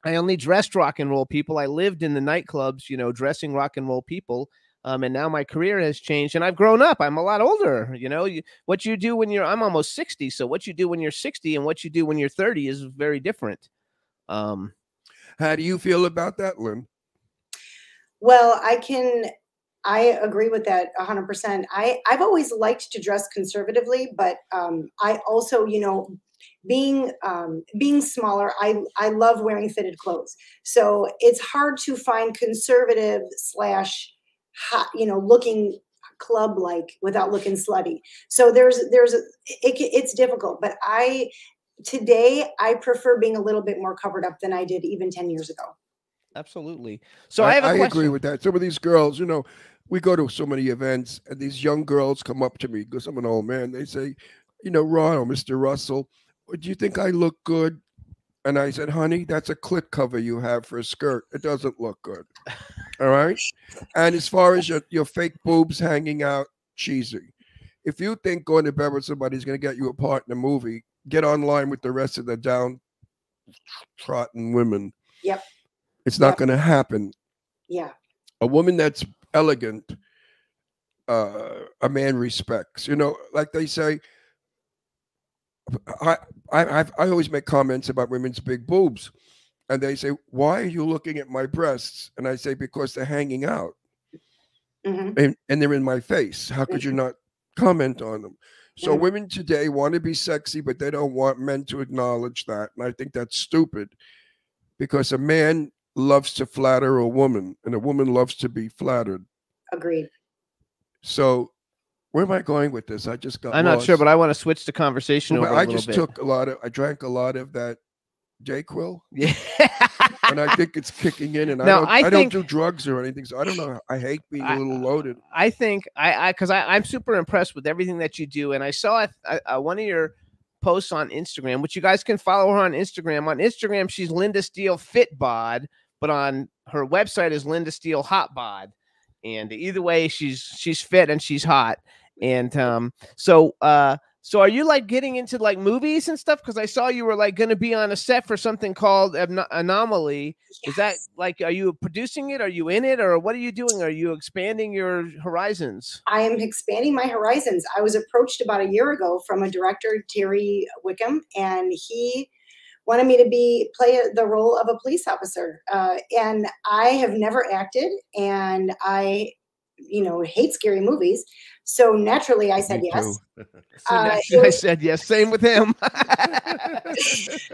I only dressed rock and roll people. I lived in the nightclubs, you know, dressing rock and roll people. And now my career has changed and I've grown up. I'm a lot older. You know, what you do when I'm almost 60. So what you do when you're 60 and what you do when you're 30 is very different. How do you feel about that, Lynn? Well, I agree with that 100%. I've always liked to dress conservatively, but I also, you know, being smaller, I love wearing fitted clothes. So it's hard to find conservative / hot, you know, looking club like without looking slutty. So it's difficult. But today I prefer being a little bit more covered up than I did even 10 years ago. Absolutely. So I have a question. I agree with that. Some of these girls, you know, we go to so many events, and these young girls come up to me because I'm an old man. They say, you know, Ron or Mr. Russell, do you think I look good? And I said, honey, that's a clit cover you have for a skirt. It doesn't look good. All right. And as far as your fake boobs hanging out, cheesy. If you think going to bed with somebody is going to get you a part in a movie, get online with the rest of the downtrodden women. Yep. It's not going to happen. Yeah. A woman that's elegant, a man respects. You know, like they say, I always make comments about women's big boobs, and they say, why are you looking at my breasts? And I say, because they're hanging out. And they're in my face. How could you not comment on them? So women today want to be sexy, but they don't want men to acknowledge that. And I think that's stupid, because a man loves to flatter a woman, and a woman loves to be flattered. Agreed. So where am I going with this? I just got I'm lost. not sure, but I want to switch the conversation over I a little just bit. I drank a lot of that J-Quil. Yeah. And I think it's kicking in, and Now, I don't do drugs or anything, so I don't know. I hate being a little loaded. I think because I'm super impressed with everything that you do, and I saw one of your posts on Instagram, which you guys can follow her on Instagram. On Instagram, she's Linda Steele Fit Bod, but on her website is Linda Steele Hot Bod, and either way, she's fit and she's hot. And so are you like getting into like movies and stuff? Because I saw you were like going to be on a set for something called Anomaly. Yes. Is that like, are you producing it? Are you in it? Or what are you doing? Are you expanding your horizons? I am expanding my horizons. I was approached about a year ago from a director, Terry Wickham, and he wanted me to play the role of a police officer. And I have never acted, and I, you know, hate scary movies. So naturally, I said yes. I said yes. Same with him.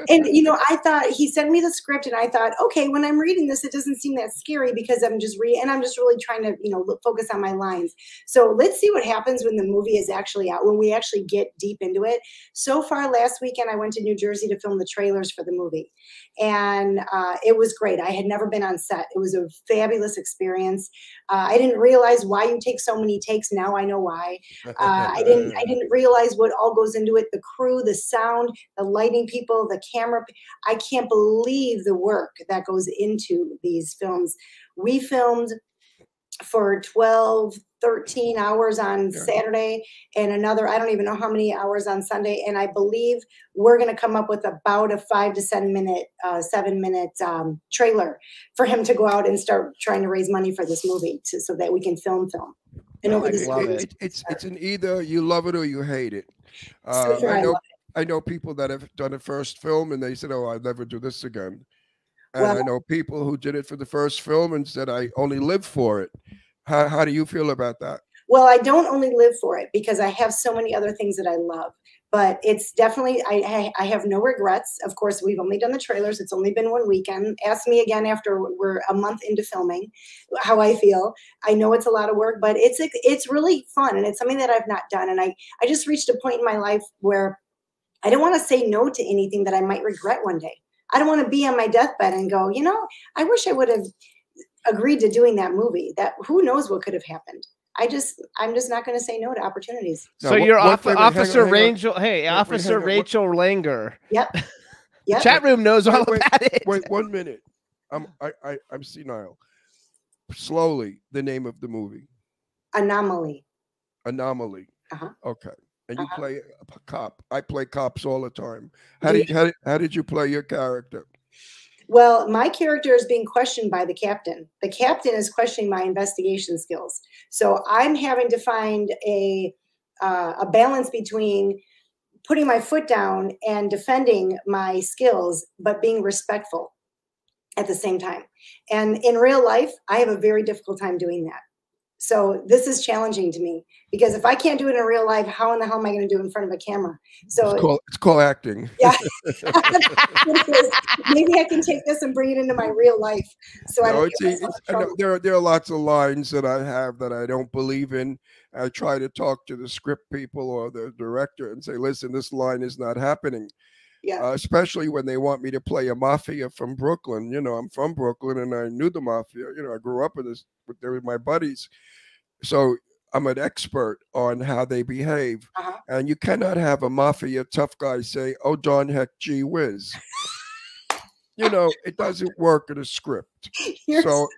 And, you know, I thought, he sent me the script, and I thought, okay, when I'm reading this, it doesn't seem that scary because I'm just and I'm just really trying to, you know, focus on my lines. So let's see what happens when the movie is actually out, when we actually get deep into it. So far, last weekend, I went to New Jersey to film the trailers for the movie. And it was great. I had never been on set. It was a fabulous experience. I didn't realize why you take so many takes. Now I know why. I didn't realize what all goes into it. The crew, the sound, the lighting people, the camera. I can't believe the work that goes into these films. We filmed for 12, 13 hours on Saturday and another, I don't even know how many hours on Sunday. And I believe we're going to come up with about a 5 to 7 minute trailer for him to go out and start trying to raise money for this movie so that we can film. And it's an either you love it or you hate it. I know people that have done a first film and they said, oh, I'll never do this again. And I know people who did it for the first film and said, I only live for it. How do you feel about that? Well, I don't only live for it because I have so many other things that I love. But it's definitely, I have no regrets. Of course, we've only done the trailers. It's only been one weekend. Ask me again after we're a month into filming how I feel. I know it's a lot of work, but it's really fun. And it's something that I've not done. And I just reached a point in my life where I don't want to say no to anything that I might regret one day. I don't want to be on my deathbed and go, you know, I wish I would have agreed to doing that movie. That who knows what could have happened. I'm just not going to say no to opportunities. So Now, you're Officer hang on. Rachel. Hey, Wait, Officer hang on. Rachel Langer. Yep. The Yep. chat room knows all Wait, about it. Wait 1 minute. I'm senile. Slowly, the name of the movie. Anomaly. Anomaly. Uh-huh. Okay. And you play a cop. I play cops all the time. How did you play your character? Well, my character is being questioned by the captain. The captain is questioning my investigation skills. So I'm having to find a balance between putting my foot down and defending my skills, but being respectful at the same time. And in real life, I have a very difficult time doing that. So this is challenging to me because if I can't do it in real life, how in the hell am I going to do it in front of a camera? So It's called acting. yeah, maybe I can take this and bring it into my real life. So I don't get myself in trouble. there are lots of lines that I have that I don't believe in. I try to talk to the script people or the director and say, listen, this line is not happening. Yeah. Especially when they want me to play a mafia from Brooklyn. You know, I'm from Brooklyn and I knew the mafia. You know, I grew up with my buddies. So I'm an expert on how they behave. And you cannot have a mafia tough guy say, oh, darn heck, gee whiz. You know, it doesn't work in a script. So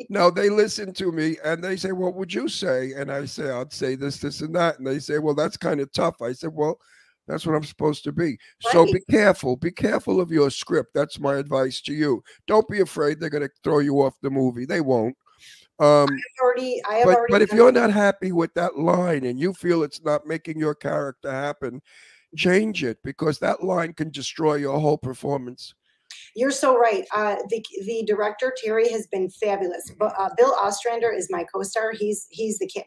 now they listen to me and they say, what would you say? And I say, I'd say this, this, and that. And they say, well, that's kind of tough. I said, well, that's what I'm supposed to be. Right. So be careful. Be careful of your script. That's my advice to you. Don't be afraid they're going to throw you off the movie. They won't. But if you're not happy with that line and you feel it's not making your character happen, change it because that line can destroy your whole performance. You're so right. The director, Terry, has been fabulous. But Bill Ostrander is my co-star. He's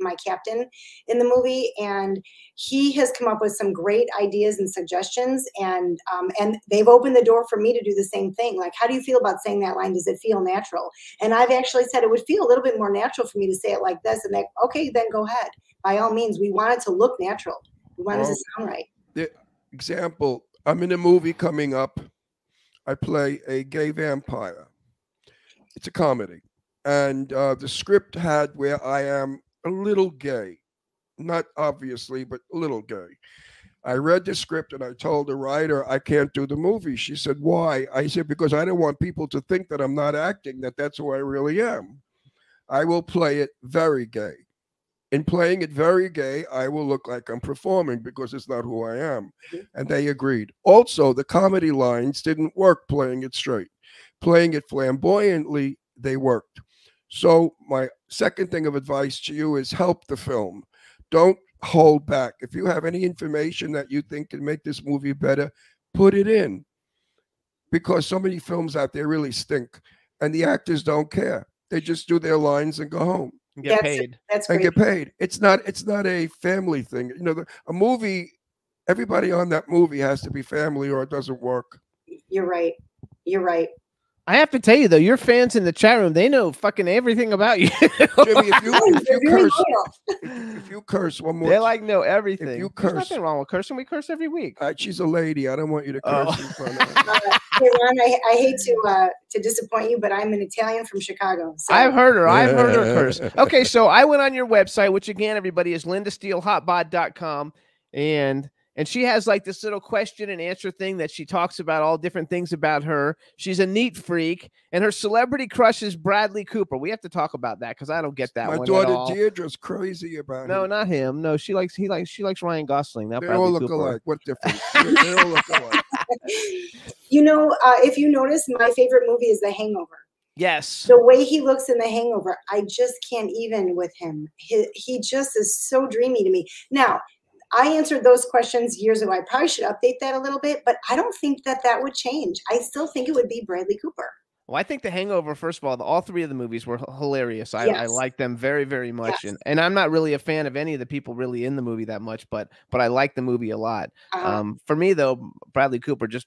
my captain in the movie, and he has come up with some great ideas and suggestions, and they've opened the door for me to do the same thing. Like, how do you feel about saying that line? Does it feel natural? And I've actually said it would feel a little bit more natural for me to say it like this, and they, okay, then go ahead. By all means, we want it to look natural. We want it to sound right. The example, I'm in a movie coming up. I play a gay vampire. It's a comedy. And the script had where I am a little gay. Not obviously, but a little gay. I read the script and I told the writer, I can't do the movie. She said, why? I said, because I don't want people to think that I'm not acting, that that's who I really am. I will play it very gay. In playing it very gay, I will look like I'm performing because it's not who I am. And they agreed. Also, the comedy lines didn't work playing it straight. Playing it flamboyantly, they worked. So my second thing of advice to you is help the film. Don't hold back. If you have any information that you think can make this movie better, put it in. Because so many films out there really stink. And the actors don't care. They just do their lines and go home. Get paid. That's great. And get paid. It's not a family thing. You know, a movie, everybody on that movie has to be family or it doesn't work. You're right. You're right. I have to tell you though, your fans in the chat room, they know fucking everything about you. Jimmy, if you curse one more, they like know everything. If you curse, there's nothing wrong with cursing. We curse every week. She's a lady. I don't want you to curse in front of her. Hey Ron, I hate to disappoint you, but I'm an Italian from Chicago. So. I've heard her. I've heard her curse. Okay, so I went on your website, which again, everybody is lindasteelhotbod.com, and she has like this little question and answer thing that she talks about all different things about her. She's a neat freak, and her celebrity crush is Bradley Cooper. We have to talk about that because I don't get that. My daughter Deirdre's crazy about him. No, not him. No, she likes Ryan Gosling. Not they Bradley all look Cooper. alike. What difference? They all look alike. You know, if you notice, my favorite movie is The Hangover. Yes. The way he looks in The Hangover, I just can't even with him. He just is so dreamy to me. Now, I answered those questions years ago. I probably should update that a little bit, but I don't think that would change. I still think it would be Bradley Cooper. Well, I think The Hangover, first of all three of the movies were hilarious. I Yes. like them very, very much. Yes. And I'm not really a fan of any of the people really in the movie that much, but I like the movie a lot. For me, though, Bradley Cooper just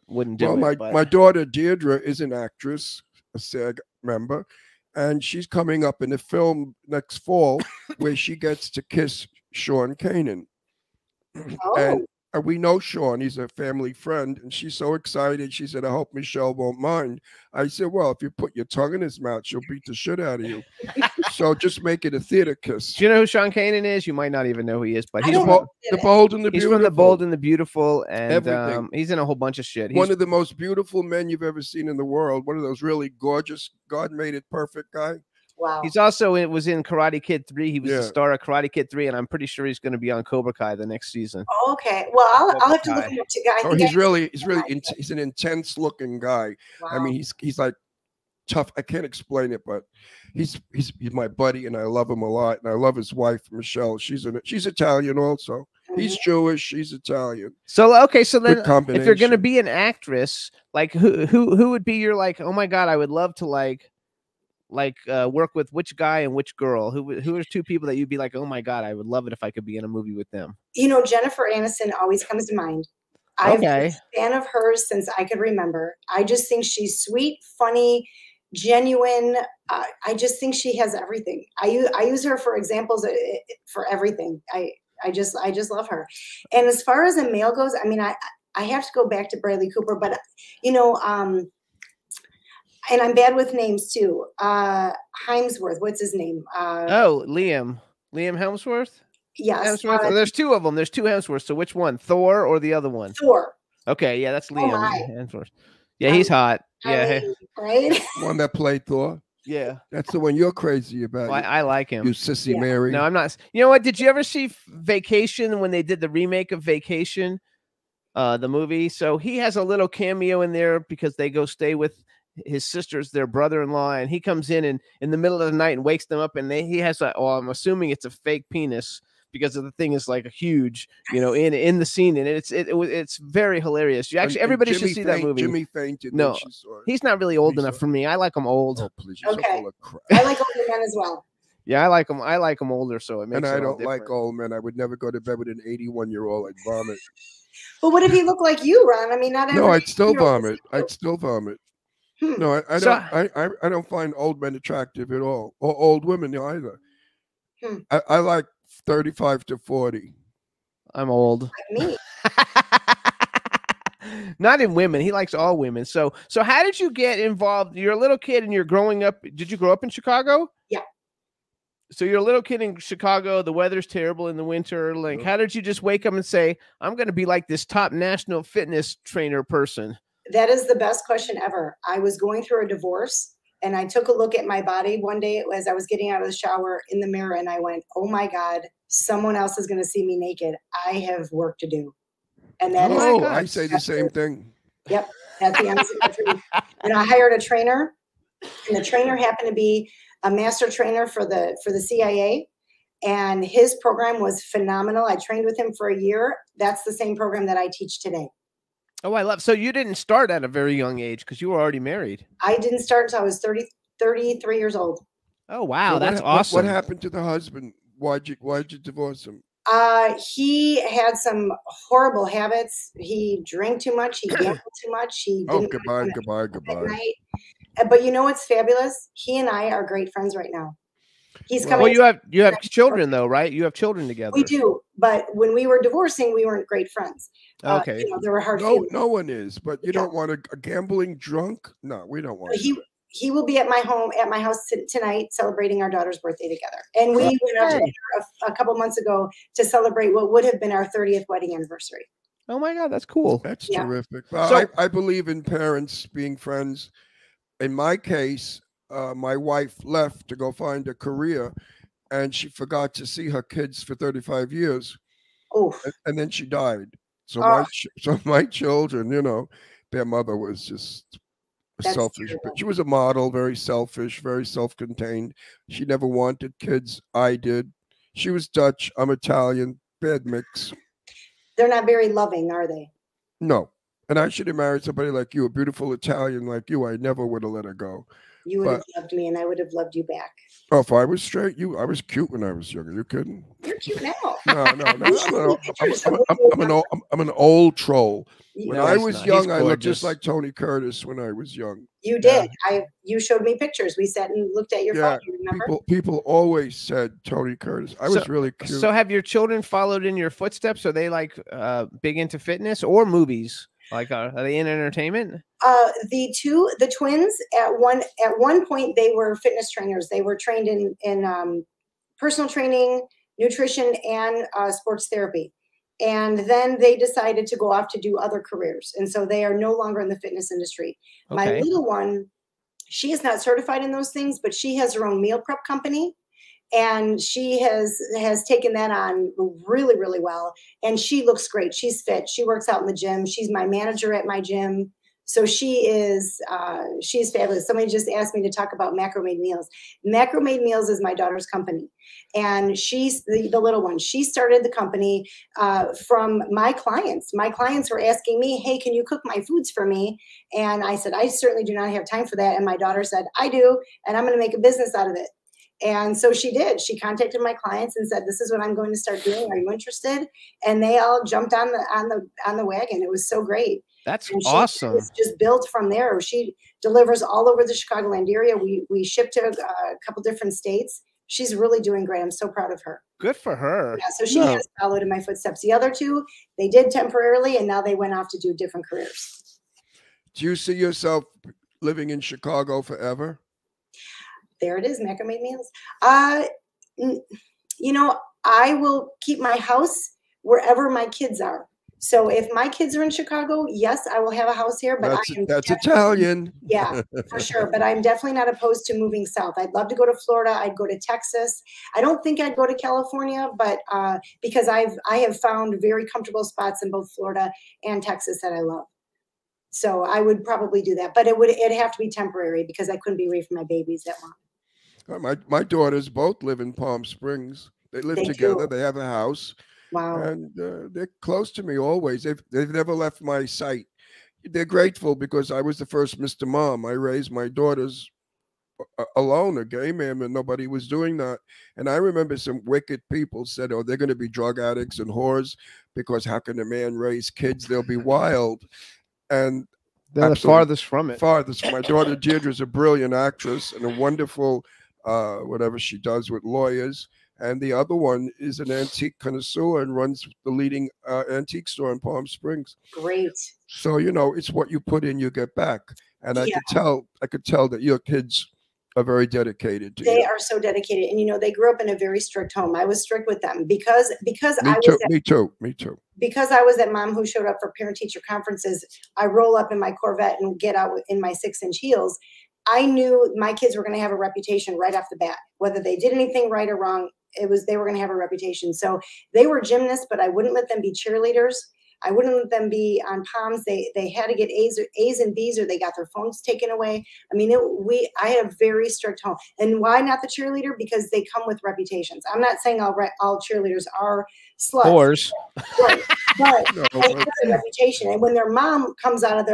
wouldn't do Well, it. my daughter Deirdre is an actress, a SAG member, and she's coming up in a film next fall where she gets to kiss Sean Kanan. And we know Sean, he's a family friend, and she's so excited. She said, I hope Michelle won't mind. I said, well, if you put your tongue in his mouth, she'll beat the shit out of you. So just make it a theater kiss. Do you know who Sean Kanan is? You might not even know who he is, but he's The Bold and the he's Beautiful. from The Bold and the Beautiful, and Everything. he's in a whole bunch of shit. He's One of the most beautiful men you've ever seen in the world. One of those really gorgeous, God made it perfect guy. Wow. He's also was in Karate Kid 3. He was the star of Karate Kid 3, and I'm pretty sure he's going to be on Cobra Kai the next season. Oh, okay. Well, I'll have to look him up too. He's an intense looking guy. Wow. I mean, he's like tough. I can't explain it, but he's my buddy, and I love him a lot. And I love his wife, Michelle. She's Italian also. He's Jewish. She's Italian. So okay, so then Good if you're going to be an actress, like who would be your like? Oh my God, I would love to like work with which guy and which girl? Who are two people that you'd be like, oh my God, I would love it if I could be in a movie with them? You know, Jennifer Aniston always comes to mind. I've been a fan of hers since I could remember. I just think she's sweet, funny, genuine. I just think she has everything. I use her for examples for everything. I just love her. And as far as a male goes, I mean, I have to go back to Bradley Cooper, but you know, and I'm bad with names too. Hemsworth, what's his name? Liam Hemsworth. Yes. Hemsworth. There's two of them. There's two Hemsworths. So which one, Thor or the other one? Thor. Okay, yeah, that's Liam Hemsworth. Yeah, he's hot. Yeah, right. One that played Thor. Yeah, that's the one you're crazy about. Well, I like him. You sissy Mary. No, I'm not. You know what? Did you ever see Vacation when they did the remake of Vacation, the movie? So he has a little cameo in there because they go stay with his sister's their brother-in-law, and he comes in the middle of the night and wakes them up, and he has I'm assuming it's a fake penis because the thing is like a huge, in the scene, and it's very hilarious. Everybody should see that movie. Jimmy fainted. No, he's not really old enough for me. I like him old. Oh, please, okay. So full of crap. I like older men as well. Yeah, I like him older, so it makes. And I don't different. like old men. I would never go to bed with an 81-year-old. I'd vomit. But what if he looked like you, Ron? I mean, not every. No, I'd still vomit. I'd still vomit. No, I don't find old men attractive at all, or old women either. I like 35 to 40. I'm old. Like me. Not in women. He likes all women. So how did you get involved? You're a little kid and you're growing up. Did you grow up in Chicago? Yeah. So you're a little kid in Chicago. The weather's terrible in the winter. Like, how did you just wake up and say, I'm going to be like this top national fitness trainer person? That is the best question ever. I was going through a divorce and I took a look at my body one day as I was getting out of the shower in the mirror, and I went, oh my God, someone else is going to see me naked. I have work to do. And that is. I say the same thing. Yep. That's the answer. And I hired a trainer, and the trainer happened to be a master trainer for the CIA. And his program was phenomenal. I trained with him for a year. That's the same program that I teach today. Oh, I love. So you didn't start at a very young age because you were already married. I didn't start until I was 33 years old. Oh, wow. So that's awesome. What happened to the husband? Why'd you divorce him? He had some horrible habits. He drank too much. He gambled too much. He didn't goodbye. But you know what's fabulous? He and I are great friends right now. He's coming. Well, you have children though, right? You have children together. We do, but when we were divorcing, we weren't great friends. Okay. There were hard feelings. No one is, but you don't want a gambling drunk. No, we don't want. He will be at my house tonight celebrating our daughter's birthday together. And we went out to dinner a couple months ago to celebrate what would have been our 30th wedding anniversary. Oh my God, that's cool. That's terrific. Well, I believe in parents being friends. In my case, my wife left to go find a career, and she forgot to see her kids for 35 years. Oh. And then she died. So my children, their mother was just selfish. But she was a model, very selfish, very self-contained. She never wanted kids. I did. She was Dutch. I'm Italian. Bad mix. They're not very loving, are they? No. And I should have married somebody like you, a beautiful Italian like you. I never would have let her go. You would But have loved me, and I would have loved you back. oh, if I was straight, I was cute when I was younger. You kidding? You're cute now. No. You showed me pictures of what you I'm were I'm an old troll. When No, I he's was not. young, He's I looked just gorgeous. like Tony Curtis when I was young. You did. You showed me pictures. We sat and looked at your Yeah, phone. You remember? people always said Tony Curtis. I was really cute. So have your children followed in your footsteps? Are they like big into fitness or movies? Like, are they in entertainment? The twins at one point they were fitness trainers. They were trained in personal training, nutrition, and sports therapy. And then they decided to go off to do other careers. And so they are no longer in the fitness industry. My Okay. little one, she is not certified in those things, but she has her own meal prep company. And she has taken that on really, really well. And she looks great. She's fit. She works out in the gym. She's my manager at my gym. So she's fabulous. Somebody just asked me to talk about Macro Made Meals. Macro Made Meals is my daughter's company. And she's the little one. She started the company from my clients. My clients were asking me, hey, can you cook my foods for me? And I said, I certainly do not have time for that. And my daughter said, I do. And I'm going to make a business out of it. And so she did. She contacted my clients and said, this is what I'm going to start doing. Are you interested? And they all jumped on the wagon. It was so great. That's And awesome. was just built from there. She delivers all over the Chicagoland area. We ship to a couple different states. She's really doing great. I'm so proud of her. Good for her. Yeah, so she has followed in my footsteps. The other two, they did temporarily, and now they went off to do different careers. Do you see yourself living in Chicago forever? There it is, Macro Made Meals. You know, I will keep my house wherever my kids are. So if my kids are in Chicago, yes, I will have a house here. But That's Italian. Yeah, for sure. But I'm definitely not opposed to moving south. I'd love to go to Florida. I'd go to Texas. I don't think I'd go to California, but because I have found very comfortable spots in both Florida and Texas that I love. So I would probably do that, but it'd have to be temporary because I couldn't be away from my babies that long. My daughters both live in Palm Springs. They live together. They have a house. Wow. And they're close to me always. They've never left my sight. They're grateful because I was the first Mr. Mom. I raised my daughters alone, a gay man, and nobody was doing that. And I remember some wicked people said, oh, they're going to be drug addicts and whores because how can a man raise kids? They'll be wild. And they're the farthest from it. Farthest. My daughter Deirdre is a brilliant actress and a wonderful, whatever she does with lawyers. And the other one is an antique connoisseur and runs the leading antique store in Palm Springs. Great. So, you know, it's what you put in, you get back. And I could tell that your kids are very dedicated to They you. are so dedicated. And, you know, they grew up in a very strict home. I was strict with them because Me too. Because I was that mom who showed up for parent-teacher conferences. I roll up in my Corvette and get out in my 6-inch heels. I knew my kids were going to have a reputation right off the bat, whether they did anything right or wrong. They were going to have a reputation. So they were gymnasts, but I wouldn't let them be cheerleaders. I wouldn't let them be on POMs. They had to get A's and B's or they got their phones taken away. I mean, I had a very strict home. And why not the cheerleader? Because they come with reputations. I'm not saying all cheerleaders are sluts. Whores. Right. But they have a reputation. And when their mom comes out of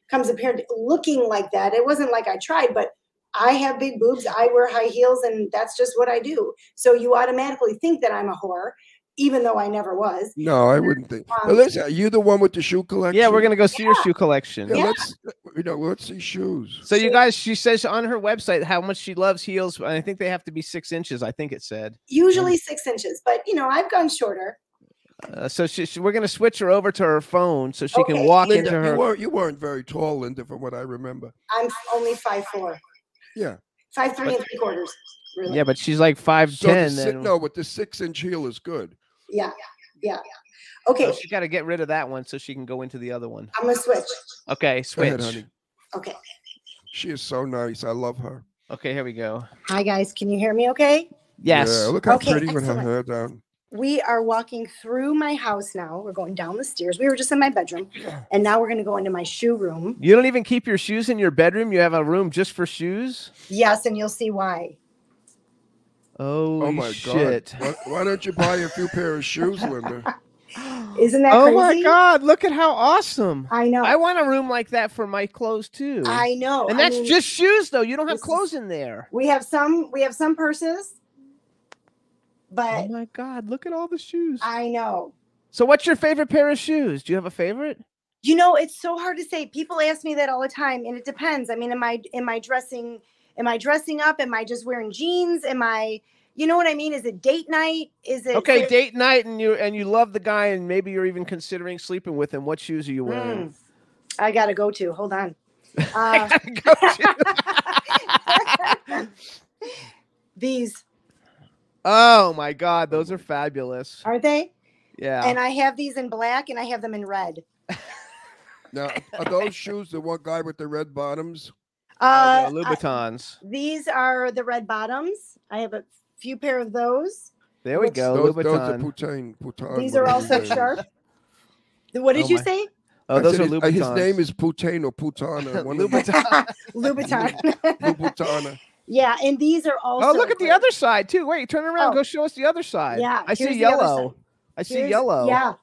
comes appearing looking like that, it wasn't like I tried, but I have big boobs, I wear high heels, and that's just what I do. So you automatically think that I'm a whore, even though I never was. No, I wouldn't think. Listen, are you the one with the shoe collection? Yeah, we're gonna go see your shoe collection. Yeah, let's see shoes. So you guys, she says on her website how much she loves heels. And I think they have to be 6 inches. I think it said. Usually 6 inches, but I've gone shorter. So we're gonna switch her over to her phone so she can walk Linda, into her. You weren't very tall, Linda, from what I remember. I'm only 5'4". Yeah. 5'3" and 3/4. Really. Yeah, but she's like 5'10". No, but the 6-inch heel is good. Yeah. Okay. So she got to get rid of that one so she can go into the other one. I'm gonna switch. Okay, switch. Go ahead, honey. Okay. She is so nice. I love her. Okay, here we go. Hi guys, can you hear me? Okay. Yes. Yeah, look how Okay, pretty with her excellent. hair down. We are walking through my house now. We're going down the stairs. We were just in my bedroom, and now we're going to go into my shoe room. You don't even keep your shoes in your bedroom? You have a room just for shoes? Yes, and you'll see why. Oh my shit. God. Why don't you buy a few pair of shoes, Linda? Isn't that Oh crazy? my God! Look at how awesome. I know. I want a room like that for my clothes too. I know. And I that's mean, just shoes, though. You don't have this is- clothes in there. we have some purses, but Oh my God! Look at all the shoes. I know. So, what's your favorite pair of shoes? Do you have a favorite? You know, it's so hard to say. People ask me that all the time, and it depends. I mean, am I dressing up? Am I just wearing jeans? Am I, you know what I mean? Is it date night? Is it Okay, date night, and you love the guy, and maybe you're even considering sleeping with him. What shoes are you wearing? I gotta go to. Hold on. I gotta go to. These Oh my God, those are fabulous. aren't they? Yeah. And I have these in black, and I have them in red. Now, are those shoes the one guy with the red bottoms? The Louboutins. These are the red bottoms. I have a few pair of those. There we go. Those are Louboutin. Poutain. These are also sharp. What did you say? Oh, those are his Louboutins. name is Poutain or Poutana. Louboutin. Louboutin. Louboutin. Yeah, and these are also. Oh, look at the other side too. Wait, turn around. Oh. Go show us the other side. Yeah, I see here's the other yellow. side. I see Here's- yellow. Yeah.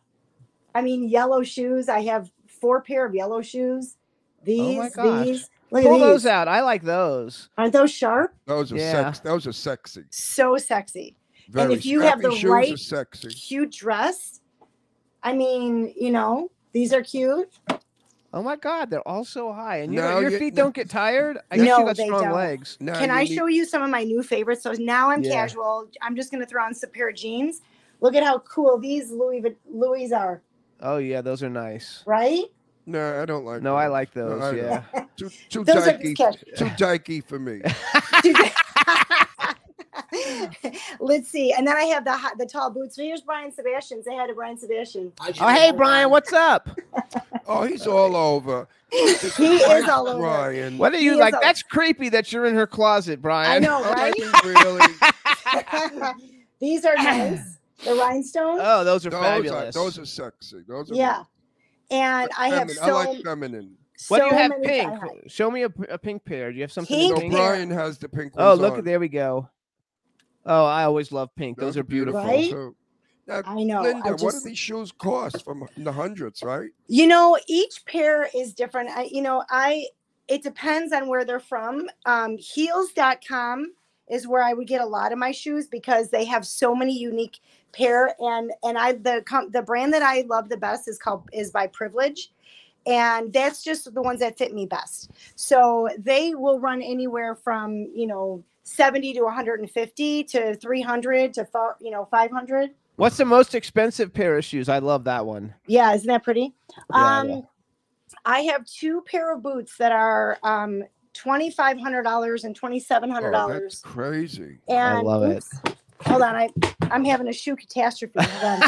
I mean, yellow shoes. I have 4 pair of yellow shoes. These, my gosh. these. Look Pull at those these. out. I like those. Aren't those sharp? Those are Yeah. Those are sexy. So sexy. Very if you have strappy the shoes right are sexy. Cute dress. I mean, you know, these are cute. Oh my God, they're all so high. And Now your you- feet no. don't get tired? I guess No, you got they strong don't. legs. Now Can you I need- show you some of my new favorites? So now I'm Yeah. casual. I'm just going to throw on some pair of jeans. Look at how cool these Louis are, Oh yeah, those are nice. right? No, I don't like. No, I like No, those. I don't. Yeah. Too Those are dykey. sketchy. Too dykey for me. Let's see. And then I have the tall boots. So here's Brian Sebastian. Say hi to Brian Sebastian. Oh hey Brian, what's up? Oh, he's all over. He is all over. Brian. What are you He like? is a- That's creepy that you're in her closet, I Brian. know, Oh, right? really? These are nice. The rhinestones. Oh, those are Those fabulous. are sexy. Those are Yeah. And I have feminine. so, I like feminine. What do so you have many pink? thigh highs. Show me a pink pair. Do you have something Pink No, pink? pair. Brian has the pink Oh, ones look on. at there we go. Oh, I always love pink. Those are beautiful. Right? too. Now, I know. Linda, I what do just, these shoes cost? From in the hundreds, right? you know, each pair is different. It depends on where they're from. Heels.com is where I would get a lot of my shoes because they have so many unique pair. And the brand that I love the best is by Privilege. And that's just the ones that fit me best. So they will run anywhere from, 70 to 150 to 300 to 500. What's the most expensive pair of shoes? I love that one. Yeah, isn't that pretty? Yeah. I have 2 pair of boots that are $2,500 and $2,700. Oh, that's crazy. And I love it. oops, hold on, I'm having a shoe catastrophe. Hold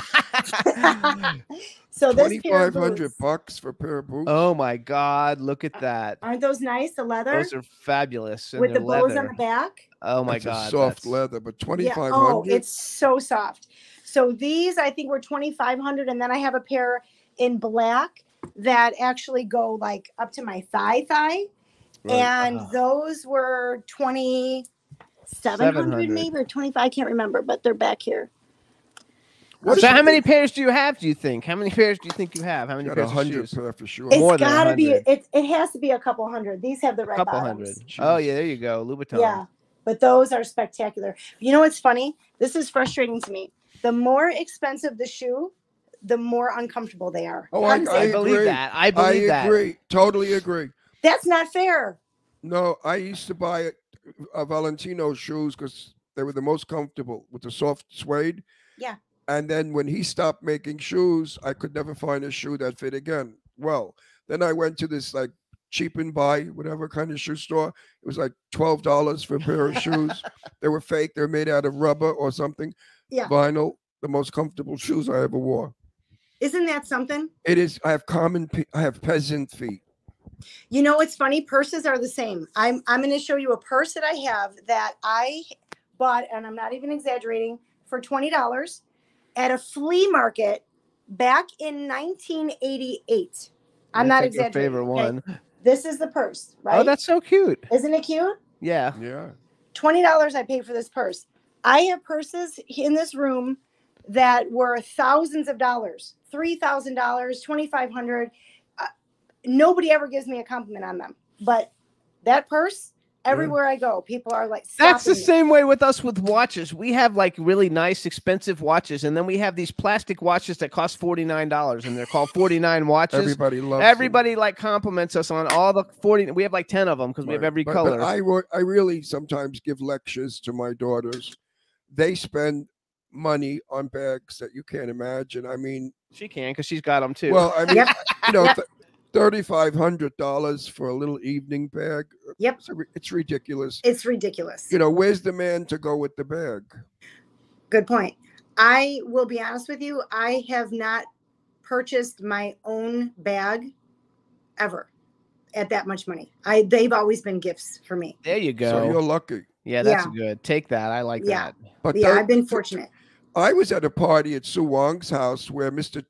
on. So this pair of boots, $2,500 for a pair of boots. Oh my God, look at that. aren't those nice? The leather Those are fabulous. And with the they're bows leather. on the back. Oh my It's God. a soft that's- leather, but Yeah. 2,500. Oh, it's so soft. So these I think were 2,500, and then I have a pair in black that actually go like up to my thigh, Right. and Ah. those were 2,700 maybe or 25. I can't remember, but they're back here. What So is how it? many pairs do you have, do you think? How many pairs do you think you have? How many Got pairs of 100 shoes? pair for sure. It's More than gotta be. 100. It has to be a couple hundred. These have the red Couple bottoms. hundred. Oh yeah, there you go. Louboutin. Yeah, but those are spectacular. You know what's funny? This is frustrating to me. The more expensive the shoe, the more uncomfortable they are. Oh, How does I that- believe agree. that. I believe that. agree. Totally agree. That's not fair. No, I used to buy Valentino shoes because they were the most comfortable with the soft suede. Yeah. And then when he stopped making shoes, I could never find a shoe that fit again. Well, then I went to this like cheap and buy, whatever kind of shoe store. It was like $12 for a pair of shoes. They were fake. They were made out of rubber or something. Yeah. Vinyl. The most comfortable shoes I ever wore. Isn't that something? It is. I have peasant feet. You know what's funny? Purses are the same. I'm going to show you a purse that I have that I bought, and I'm not even exaggerating, for $20 at a flea market back in 1988. I'm not That's like your exaggerating. favorite okay? one. This is the purse, right? Oh, that's so cute. Isn't it cute? Yeah. Yeah. $20 I paid for this purse. I have purses in this room that were thousands of dollars, $3,000, $2,500. Nobody ever gives me a compliment on them, but that purse, everywhere I go, people are like, That's the stopping me. same way with us with watches. We have like really nice, expensive watches, and then we have these plastic watches that cost $49, and they're called 49 watches. Everybody loves them. Everybody like compliments us on all the 40. We have like 10 of them because we have every But color. I really sometimes give lectures to my daughters. They spend money on bags that you can't imagine. I mean, She can because she's got them too. well, I mean, Yep. you know, Yep. $3,500 for a little evening bag. Yep. It's ridiculous. It's ridiculous. You know, where's the man to go with the bag? Good point. I will be honest with you. I have not purchased my own bag ever at that much money. They've always been gifts for me. there you go. So you're lucky. Yeah, that's good. Take that. I like Yeah. that. But Yeah, I've been fortunate. I was at a party at Sue Wong's house where Mr.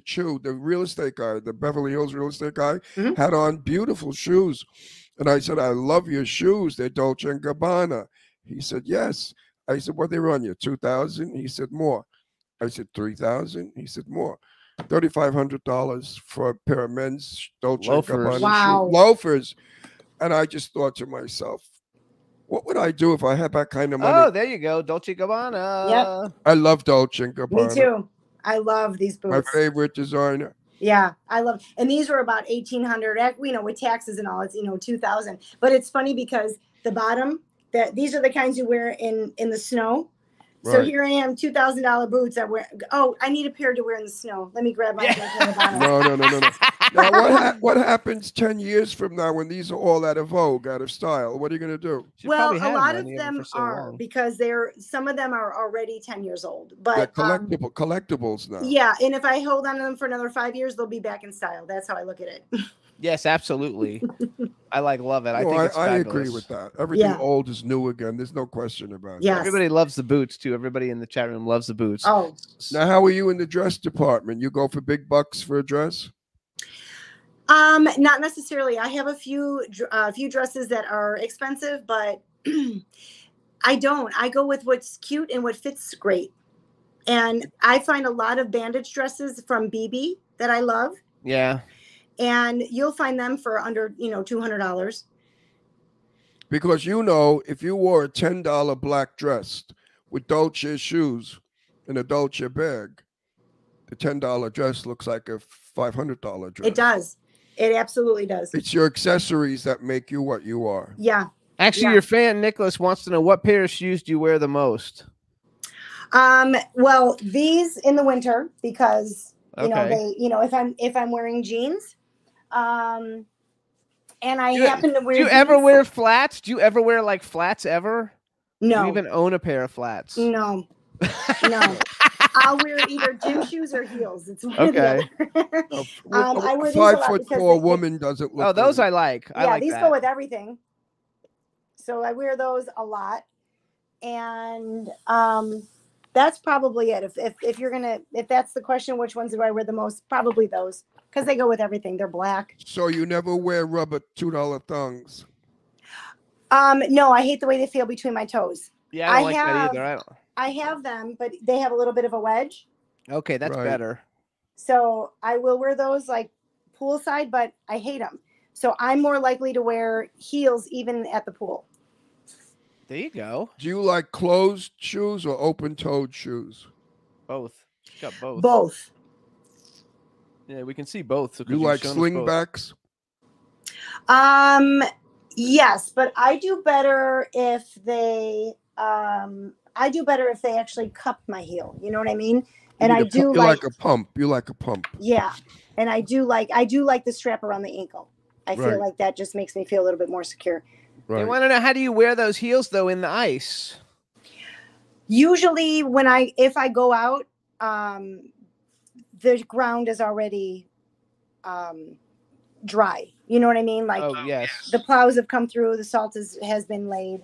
Chu, the real estate guy, the Beverly Hills real estate guy, Mhm. had on beautiful shoes. And I said, I love your shoes. They're Dolce & Gabbana. He said, yes. I said, what they run you, 2,000? He said, more. I said, 3,000? He said, more. $3,500 for a pair of men's Dolce & Loafers. Gabbana Wow. shoes. Loafers. And I just thought to myself, what would I do if I had that kind of money? Oh, there you go. Dolce Gabbana. Yep. I love Dolce & Gabbana. Me too. I love these My boots. favorite designer. Yeah, I love, and these were about 1,800. You know, with taxes and all, it's 2,000. But it's funny because the bottom, these are the kinds you wear in the snow. So Right. here I am, $2,000 boots that wear. Oh, I need a pair to wear in the snow. Let me grab my the bottom. No. Now, what happens 10 years from now when these are all out of vogue, out of style? What are you going to do? She Well, probably a had lot of many them for so are long. because some of them are already 10 years old. They're But collectibles now. yeah, and if I hold on to them for another 5 years, they'll be back in style. That's how I look at it. Yes, absolutely. I love it. I No, think it's I fabulous. agree with that. Everything Yeah. old is new again. There's no question about Yes. Everybody loves the boots too. Everybody in the chat room loves the boots. Oh, that. Now, how are you in the dress department? You go for big bucks for a dress? not necessarily. I have a few dresses that are expensive, but I don't. I go with what's cute and what fits great. And I find a lot of bandage dresses from BB that I love, Yeah. and you'll find them for under, $200. Because if you wore a $10 black dress with Dolce shoes and a Dolce bag, the $10 dress looks like a $500 dress. It does. It absolutely does. It's your accessories that make you what you are. Yeah. Actually, Yeah. your fan Nicholas wants to know what pair of shoes do you wear the most? Well, these in the winter because Okay. if I'm wearing jeans, and I Do you- happen to wear. Do you ever jeans- wear flats? Do you ever wear like flats ever? Do No, you even own a pair of flats? no, no. I'll wear either gym shoes or heels. It's one or the Okay. other. I wear A these a lot 5'4" because woman doesn't look. Oh, those good. I like. I yeah, like these that. go with everything. So I wear those a lot, and that's probably it. If that's the question, which ones do I wear the most? Probably those because they go with everything. They're black. So you never wear rubber $2 thongs. No, I hate the way they feel between my toes. Yeah, I don't I like have- that either. I don't. I have them, but they have a little bit of a wedge. Okay, that's Right. better. So I will wear those like poolside, but I hate them. So I'm more likely to wear heels even at the pool. There you go. Do you like closed shoes or open-toed shoes? Both. You got both. Both. Yeah, we can see both. So 'cause You you've like shown us both. slingbacks? Yes, but I do better if they actually cup my heel. You know what I mean? And I do You like like a pump. You like a pump. yeah. And I do like the strap around the ankle. I Right. feel like that just makes me feel a little bit more secure. I Right. want to know, how do you wear those heels though in the ice? Usually if I go out, the ground is already dry. You know what I mean? Like Oh yes. the plows have come through, the salt has been laid.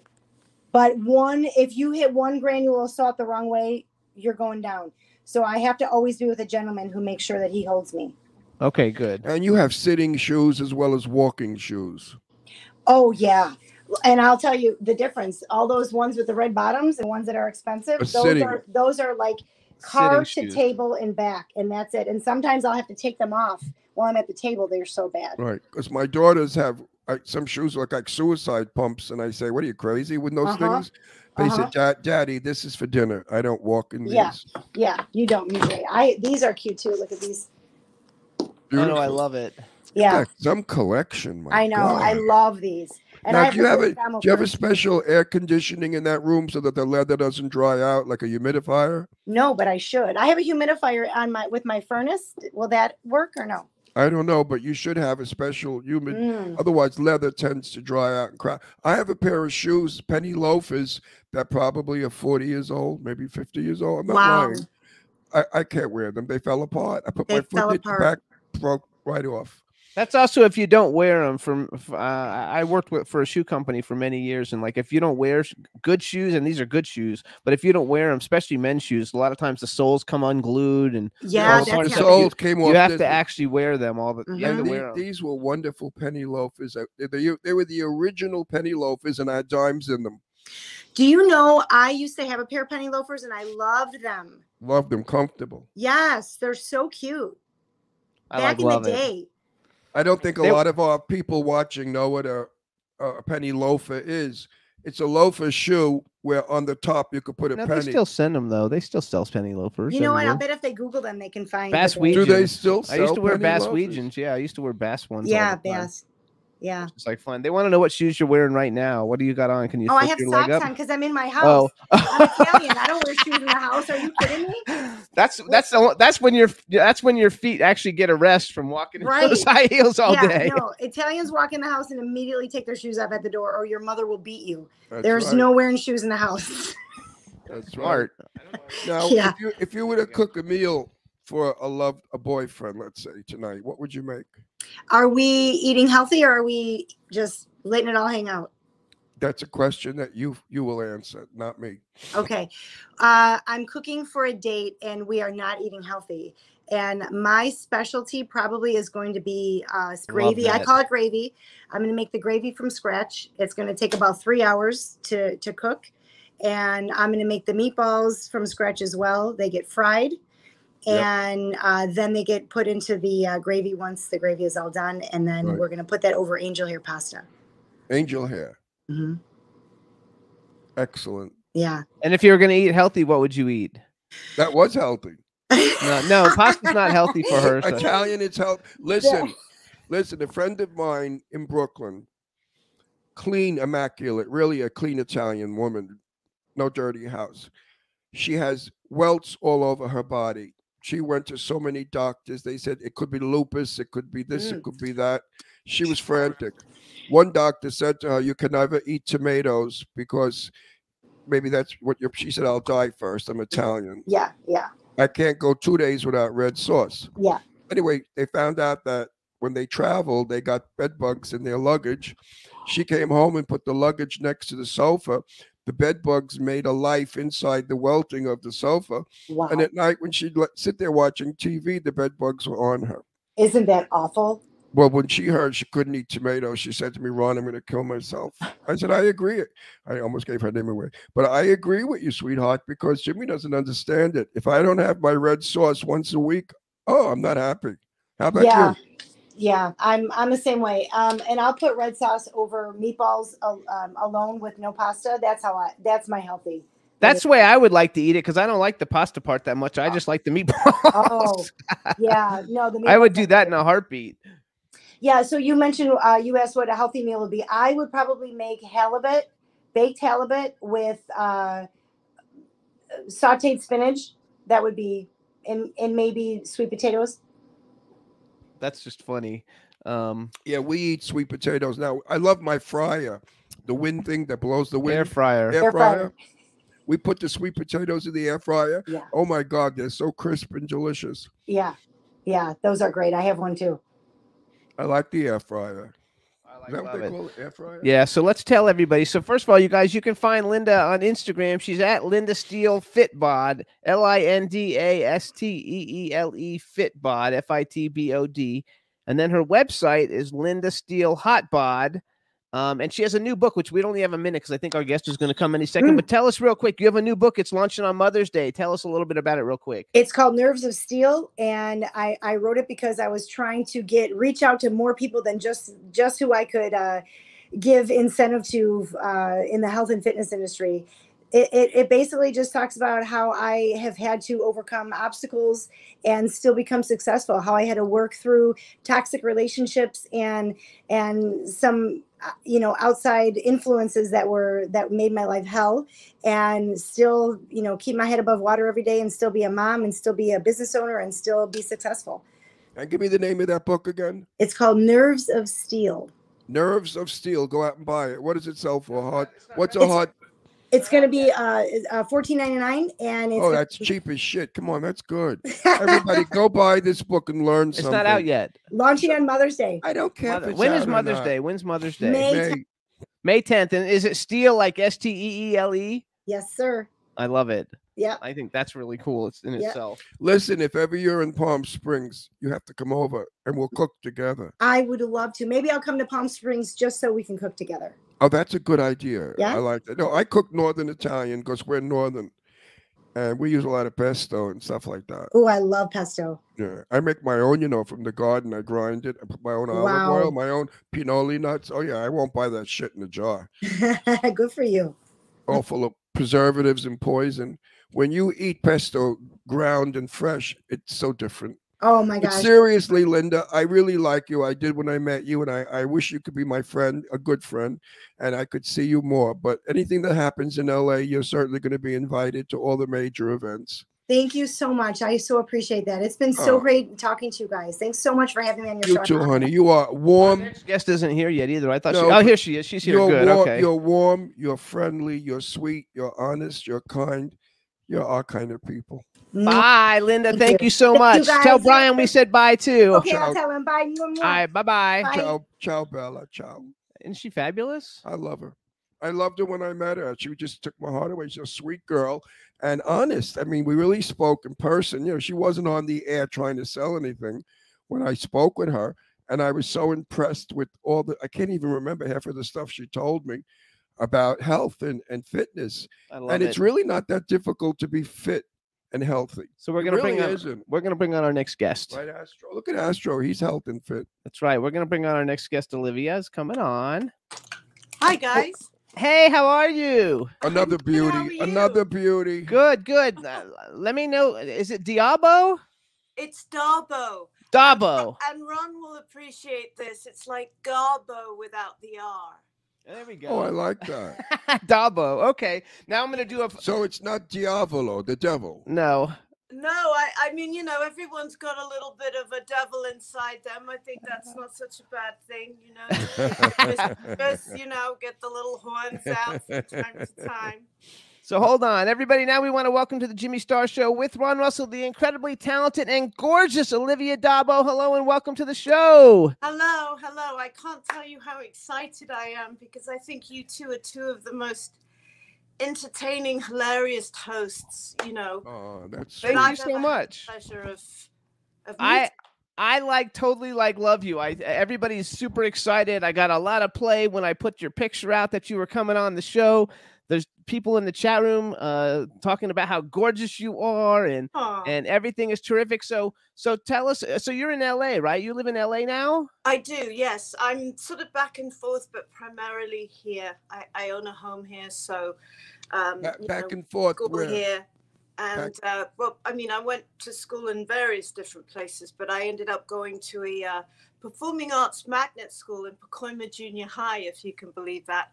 But if you hit one granule of salt the wrong way, you're going down. So I have to always be with a gentleman who makes sure that he holds me. Okay, good. And you have sitting shoes as well as walking shoes. Oh yeah. And I'll tell you the difference. All those ones with the red bottoms and ones that are expensive, Are sitting. those are like car to shoes. table and back, and that's it. And sometimes I'll have to take them off while I'm at the table. They're so bad. Right, because my daughters have some shoes look like suicide pumps, and I say, "What are you crazy with those things?" They said, "Daddy, this is for dinner. I don't walk in these." Yeah, you don't usually. These are cute too. Look at these. Beautiful. I love it. Yeah, Some collection. I know. I love these. And Now, I do you have a special air conditioning in that room so that the leather doesn't dry out like a humidifier? No, but I should. I have a humidifier on with my furnace. Will that work or no? I don't know, but you should have a special humid. Otherwise, leather tends to dry out and crack. I have a pair of shoes, penny loafers, that probably are 40 years old, maybe 50 years old. I'm not lying. I can't wear them. They fell apart. I put my foot in the back, broke right off. That's also if you don't wear them. I worked for a shoe company for many years, and like if you don't wear good shoes, and these are good shoes, but if you don't wear them, especially men's shoes, a lot of times the soles come unglued, and the soles came off. You have to actually wear them all the. You have to wear them. These were wonderful penny loafers. They were the original penny loafers, and I had dimes in them. Do you know I used to have a pair of penny loafers, and I loved them. Loved them, comfortable. Yes, they're so cute. Back in the day. I don't think a lot of our people watching know what a penny loafer is. It's a loafer shoe where on the top you could put a penny. They still send them though. They still sell penny loafers. You know what? I bet if they Google them, they can find. Basswegians. Do they still sell? I used to wear penny Basswegians. Yeah, I used to wear Bass ones. Yeah, Bass. Yeah. It's like fun. They want to know what shoes you're wearing right now. What do you got on? Can you? I have your leg socks up? on because I'm in my house. I'm Italian. I don't wear shoes in the house. Are you kidding me? That's when your feet actually get a rest from walking in those high heels all day. No, Italians walk in the house and immediately take their shoes off at the door, or your mother will beat you. That's There's no wearing shoes in the house. That's smart. Now, if you were to cook a meal for a boyfriend, let's say tonight, what would you make? Are we eating healthy, or are we just letting it all hang out? That's a question that you will answer, not me. Okay. I'm cooking for a date, and we are not eating healthy. And my specialty probably is going to be gravy. I call it gravy. I'm going to make the gravy from scratch. It's going to take about 3 hours to cook. And I'm going to make the meatballs from scratch as well. They get fried. And then they get put into the gravy once the gravy is all done. And then we're going to put that over angel hair pasta. Angel hair. Mm-hmm. Excellent. Yeah. And if you were going to eat healthy, what would you eat? That was healthy. No, pasta's not healthy for her. So. Italian, it's healthy. Listen, a friend of mine in Brooklyn, clean, immaculate, really a clean Italian woman, no dirty house. She has welts all over her body. She went to so many doctors. They said it could be lupus, it could be this, it could be that. She was frantic. One doctor said to her, "You can never eat tomatoes because maybe that's what she said, I'll die first. I'm Italian. Yeah. I can't go 2 days without red sauce." Yeah. Anyway, they found out that when they traveled, they got bed bugs in their luggage. She came home and put the luggage next to the sofa. The bed bugs made a life inside the welting of the sofa. Wow. And at night when she'd sit there watching TV, the bed bugs were on her. Isn't that awful? Well, when she heard she couldn't eat tomatoes, she said to me, "Ron, I'm going to kill myself." I said, "I agree." I almost gave her name away. But I agree with you, sweetheart, because Jimmy doesn't understand it. If I don't have my red sauce once a week, I'm not happy. How about you? Yeah, I'm the same way. And I'll put red sauce over meatballs alone with no pasta. That's my healthy. That's the way I would like to eat it because I don't like the pasta part that much. I just like the meatballs. Yeah. No, the meatballs I would do that in a heartbeat. Yeah. So you mentioned, you asked what a healthy meal would be. I would probably make baked halibut with sauteed spinach. That would be, and maybe sweet potatoes. That's just funny. Yeah, we eat sweet potatoes. Now, I love my fryer, the wind thing that blows the wind. Air fryer. Air fryer. We put the sweet potatoes in the air fryer. Yeah. Oh my God, they're so crisp and delicious. Yeah. Those are great. I have one too. I like the air fryer. Is that love what they it. call it? Air fryer? Yeah, so let's tell everybody. So first of all, you guys, you can find Linda on Instagram. She's at Linda Steele Fitbod, LindaSteele Fitbod, FITBOD. And then her website is And she has a new book, which we only have a minute because I think our guest is going to come any second. But tell us real quick, you have a new book. It's launching on Mother's Day. Tell us a little bit about it real quick. It's called Nerves of Steel, and I wrote it because I was trying to reach out to more people than just who I could give incentive to in the health and fitness industry. It basically just talks about how I have had to overcome obstacles and still become successful, how I had to work through toxic relationships and some outside influences that made my life hell, and still keep my head above water every day and still be a mom and still be a business owner and still be successful. And give me the name of that book again. It's called Nerves of Steel. Nerves of Steel. Go out and buy it. What does it sell for? What's a hard? It's going to be $14.99, and it's that's cheap as shit. Come on, that's good. Everybody, go buy this book and learn something. It's not out yet. Launching on Mother's Day. I don't care. When is Mother's Day? When's Mother's May Day? May 10th. And is it Steel like Steele? Yes, sir. I love it. Yeah. I think that's really cool. It's in itself. Listen, if ever you're in Palm Springs, you have to come over and we'll cook together. I would love to. Maybe I'll come to Palm Springs just so we can cook together. Oh, that's a good idea. Yeah? I like that. No, I cook Northern Italian because we're Northern. And we use a lot of pesto and stuff like that. Oh, I love pesto. Yeah. I make my own, from the garden. I grind it. I put my own olive oil, my own pinoli nuts. Oh, yeah. I won't buy that shit in a jar. Good for you. All full of preservatives and poison. When you eat pesto ground and fresh, it's so different. Oh my But gosh. seriously, Linda, I really like you. I did when I met you, and I wish you could be my friend, a good friend, and I could see you more. But anything that happens in LA, you're certainly going to be invited to all the major events. Thank you so much. I so appreciate that. It's been so great talking to you guys. Thanks so much for having me on your show. You too, honey. You are warm. Next guest isn't here yet either. I thought No, here she is. She's here. You're Good. warm, Okay. You're warm. You're friendly. You're sweet. You're honest. You're kind. You're our kind of people. Bye, Linda. Thank you so Thank much. you, guys. Tell Brian we said bye too. Okay, I'll tell him. Bye. All right. Bye-bye. Ciao, ciao, Bella. Ciao. Isn't she fabulous? I love her. I loved her when I met her. She just took my heart away. She's a sweet girl and honest. I mean, we really spoke in person. She wasn't on the air trying to sell anything when I spoke with her. And I was so impressed with I can't even remember half of the stuff she told me about health and fitness. And it's really not that difficult to be fit and healthy. So we're gonna bring on our next guest. Right, Astro. Look at Astro. He's healthy and fit. That's right. We're gonna bring on our next guest. Olivia's coming on. Hi guys. Hey, how are you? Another beauty. How are you? Another beauty. Good. Let me know. Is it Diabo? It's Darbo. Dabo. And Ron will appreciate this. It's like Garbo without the R. There we go. Oh, I like that. Dabo. Okay. Now I'm gonna do a. So it's not Diavolo, the devil. No. No, I mean, everyone's got a little bit of a devil inside them. I think that's not such a bad thing, just get the little horns out from time to time. So hold on, everybody. Now we want to welcome to the Jimmy Star Show with Ron Russell, the incredibly talented and gorgeous Olivia Dabo. Hello and welcome to the show. Hello. I can't tell you how excited I am because I think you two are two of the most entertaining, hilarious hosts. Oh, that's Thank I've you so ever had much. the pleasure of I totally love you. Everybody's super excited. I got a lot of play when I put your picture out that you were coming on the show. There's people in the chat room talking about how gorgeous you are and everything is terrific. So tell us. So you're in LA, right? You live in LA now? I do, yes. I'm sort of back and forth, but primarily here. I own a home here, so back and forth. School Where? here, and I went to school in various different places, but I ended up going to a performing arts magnet school in Pacoima Junior High, if you can believe that.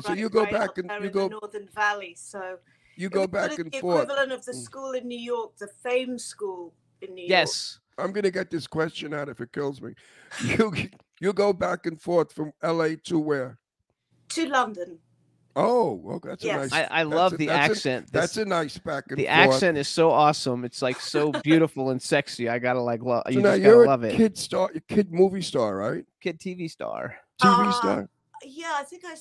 So you go back and you go in the Northern Valley. So you go back and the forth. equivalent of the school in New York, the Fame School in New York. Yes. I'm gonna get this question out if it kills me. You go back and forth from LA to where? To London. Oh, well, that's a nice. I love the accent. That's a nice back and forth. The accent is so awesome. It's like so beautiful and sexy. I gotta love. So You now just you're gotta love it. Kid movie star, right? Kid TV star. TV star. Yeah, I think I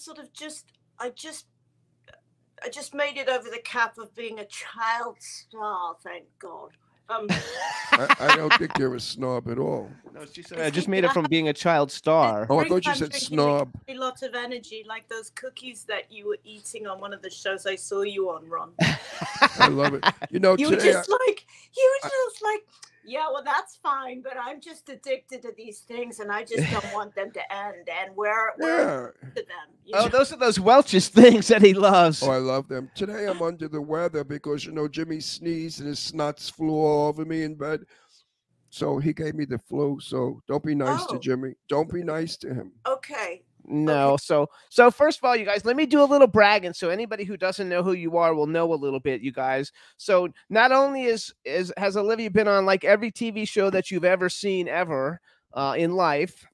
just made it over the cap of being a child star. Thank God. I don't think you're a snob at all. No, she said I just made it from being a child star. Oh, I thought you said snob. A lot of energy, like those cookies that you were eating on one of the shows I saw you on, Ron. I love it. You know, You were today just like, yeah, well, that's fine, but I'm just addicted to these things, and I just don't want them to end. And we're to them. Oh, those are those Welch's things that he loves. Oh, I love them. Today I'm under the weather because, you know, Jimmy sneezed and his snots flew all over me in bed. So he gave me the flu. So don't be nice to Jimmy. Don't be nice to him. Okay. No, okay. So first of all, you guys, let me do a little bragging so anybody who doesn't know who you are will know a little bit, you guys. So not only has Olivia been on like every TV show that you've ever seen ever in life,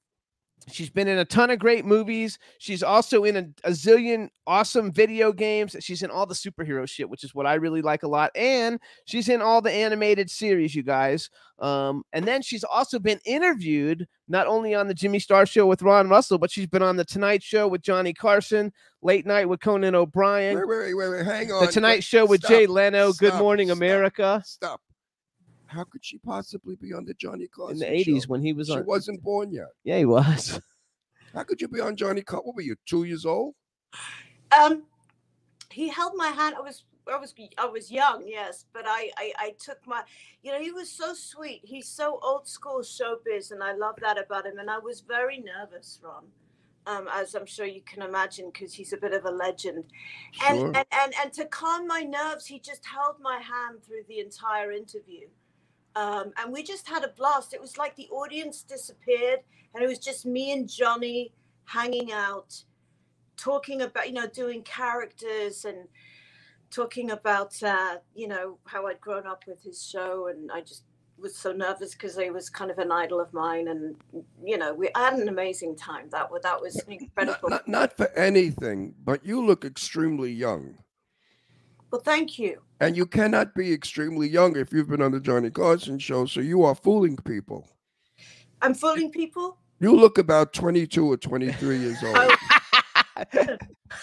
she's been in a ton of great movies. She's also in a zillion awesome video games. She's in all the superhero shit, which is what I really like a lot. And she's in all the animated series, you guys. And then she's also been interviewed not only on the Jimmy Star Show with Ron Russell, but she's been on the Tonight Show with Johnny Carson, Late Night with Conan O'Brien. Wait, hang on. The Tonight Show with Jay Leno, Good Morning America. Stop. How could she possibly be on the Johnny Carson in the 80s show? when he was on? She wasn't born yet. Yeah, he was. How could you be on Johnny Carson? What were you, 2 years old? He held my hand. I was young, yes, but I took my, you know, he was so sweet. He's so old school showbiz, and I love that about him. And I was very nervous, Ron, as I'm sure you can imagine, because he's a bit of a legend. Sure. And to calm my nerves, he just held my hand through the entire interview. And we just had a blast. It was like the audience disappeared, and it was just me and Johnny hanging out, talking about, you know, doing characters and talking about, you know, how I'd grown up with his show. And I just was so nervous because he was kind of an idol of mine. And, you know, I had an amazing time. That was incredible. Not for anything, but you look extremely young. Well, thank you. And you cannot be extremely young if you've been on the Johnny Carson show. So you are fooling people. I'm fooling people? You look about 22 or 23 years old.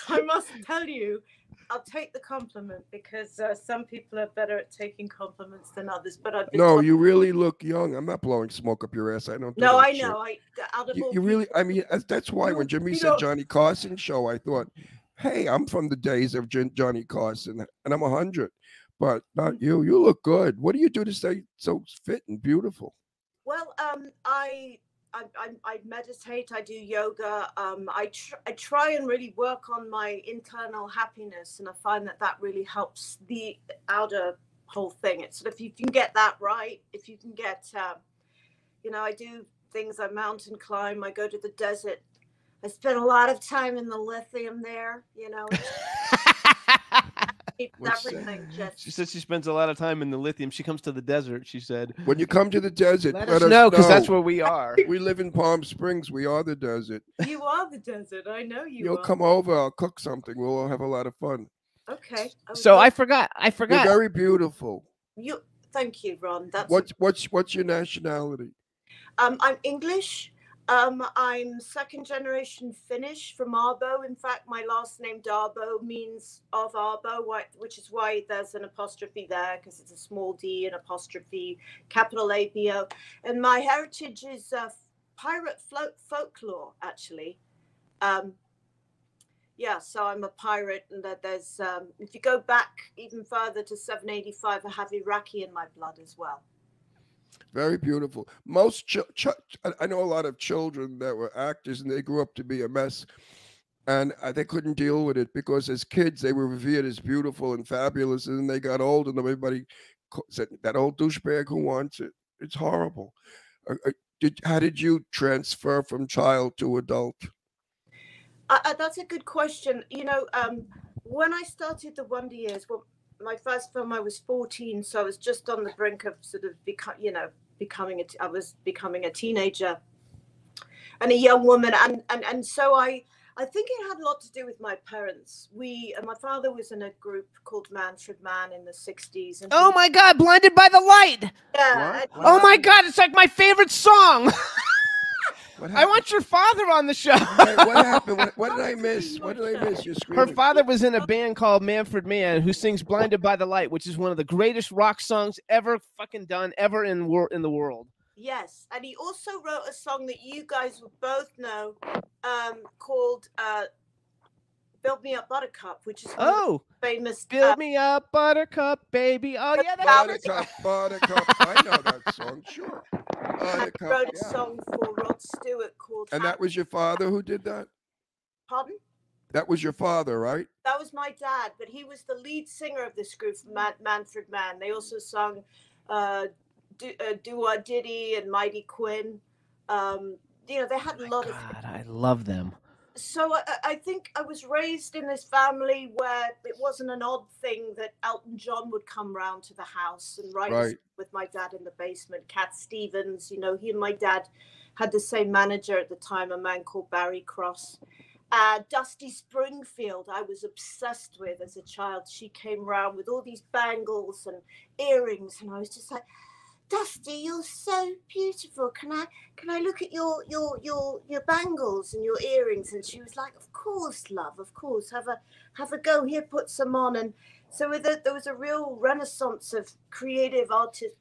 I must tell you, I'll take the compliment because some people are better at taking compliments than others. But I've been told... you really look young. I'm not blowing smoke up your ass. I don't. No, I know. You really. I mean, that's why when Jimmy said Johnny Carson show, I thought, hey, I'm from the days of Johnny Carson, and I'm 100. But not you. You look good. What do you do to stay so fit and beautiful? Well, I meditate. I do yoga. I try and really work on my internal happiness, and I find that really helps the outer whole thing. It's sort of, if you can get that right, if you can get, you know, I do things. I mountain climb. I go to the desert. I spend a lot of time in the lithium there. You know. Everything just... She said she spends a lot of time in the lithium. She comes to the desert, she said. When you come to the desert, let us know, because that's where we are. We live in Palm Springs. We are the desert. You are the desert. I know you You'll are. come over. I'll cook something. We'll all have a lot of fun. Okay. So I forgot. You're very beautiful. Thank you, Ron. That's what's your nationality? I'm English. I'm second generation Finnish from Arbo. In fact, my last name Darbo means of Arbo, which is why there's an apostrophe there, because it's a small d, an apostrophe, capital ABO. And my heritage is pirate folklore, actually. Yeah, so I'm a pirate, and that there's, if you go back even further to 785, I have Iraqi in my blood as well. Very beautiful. Most I know a lot of children that were actors, and they grew up to be a mess, and they couldn't deal with it because as kids they were revered as beautiful and fabulous, and then they got old, and everybody said that old douchebag who wants it. It's horrible. How did you transfer from child to adult? That's a good question. You know, when I started the Wonder Years, well, my first film, I was 14, so I was just on the brink of sort of I was becoming a teenager and a young woman, and so I think it had a lot to do with my parents. My father was in a group called Manfred Mann in the 60s. And oh my God, Blinded by the Light. Yeah. Oh my God, it's like my favorite song. What I happened? want your father on the show. What happened? What did I miss? What did I miss? You're Her screaming. father was in a band called Manfred Mann, who sings "Blinded by the Light," which is one of the greatest rock songs ever fucking done ever in the world. Yes, and he also wrote a song that you guys would both know, called "Build Me Up, Buttercup," which is one of the famous. Build me up, Buttercup, baby. Oh yeah, that's Buttercup, Buttercup. I know that song. Sure. Buttercup. Wrote a Yeah. song for Rod Stewart called. And that was your father who did that? Pardon? That was your father, right? That was my dad, but he was the lead singer of this group, Manfred Mann. They also sung Do Diddy and Mighty Quinn. You know, they had a lot of. God, I love them. So I think I was raised in this family where it wasn't an odd thing that Elton John would come round to the house and write Right. with my dad in the basement. Cat Stevens, you know, he and my dad had the same manager at the time, a man called Barry Cross. Dusty Springfield, I was obsessed with as a child. She came round with all these bangles and earrings, and I was just like, Dusty, you're so beautiful. Can I look at your bangles and your earrings? And she was like, of course, love, of course. Have a go here, put some on. And so there was a real renaissance of creative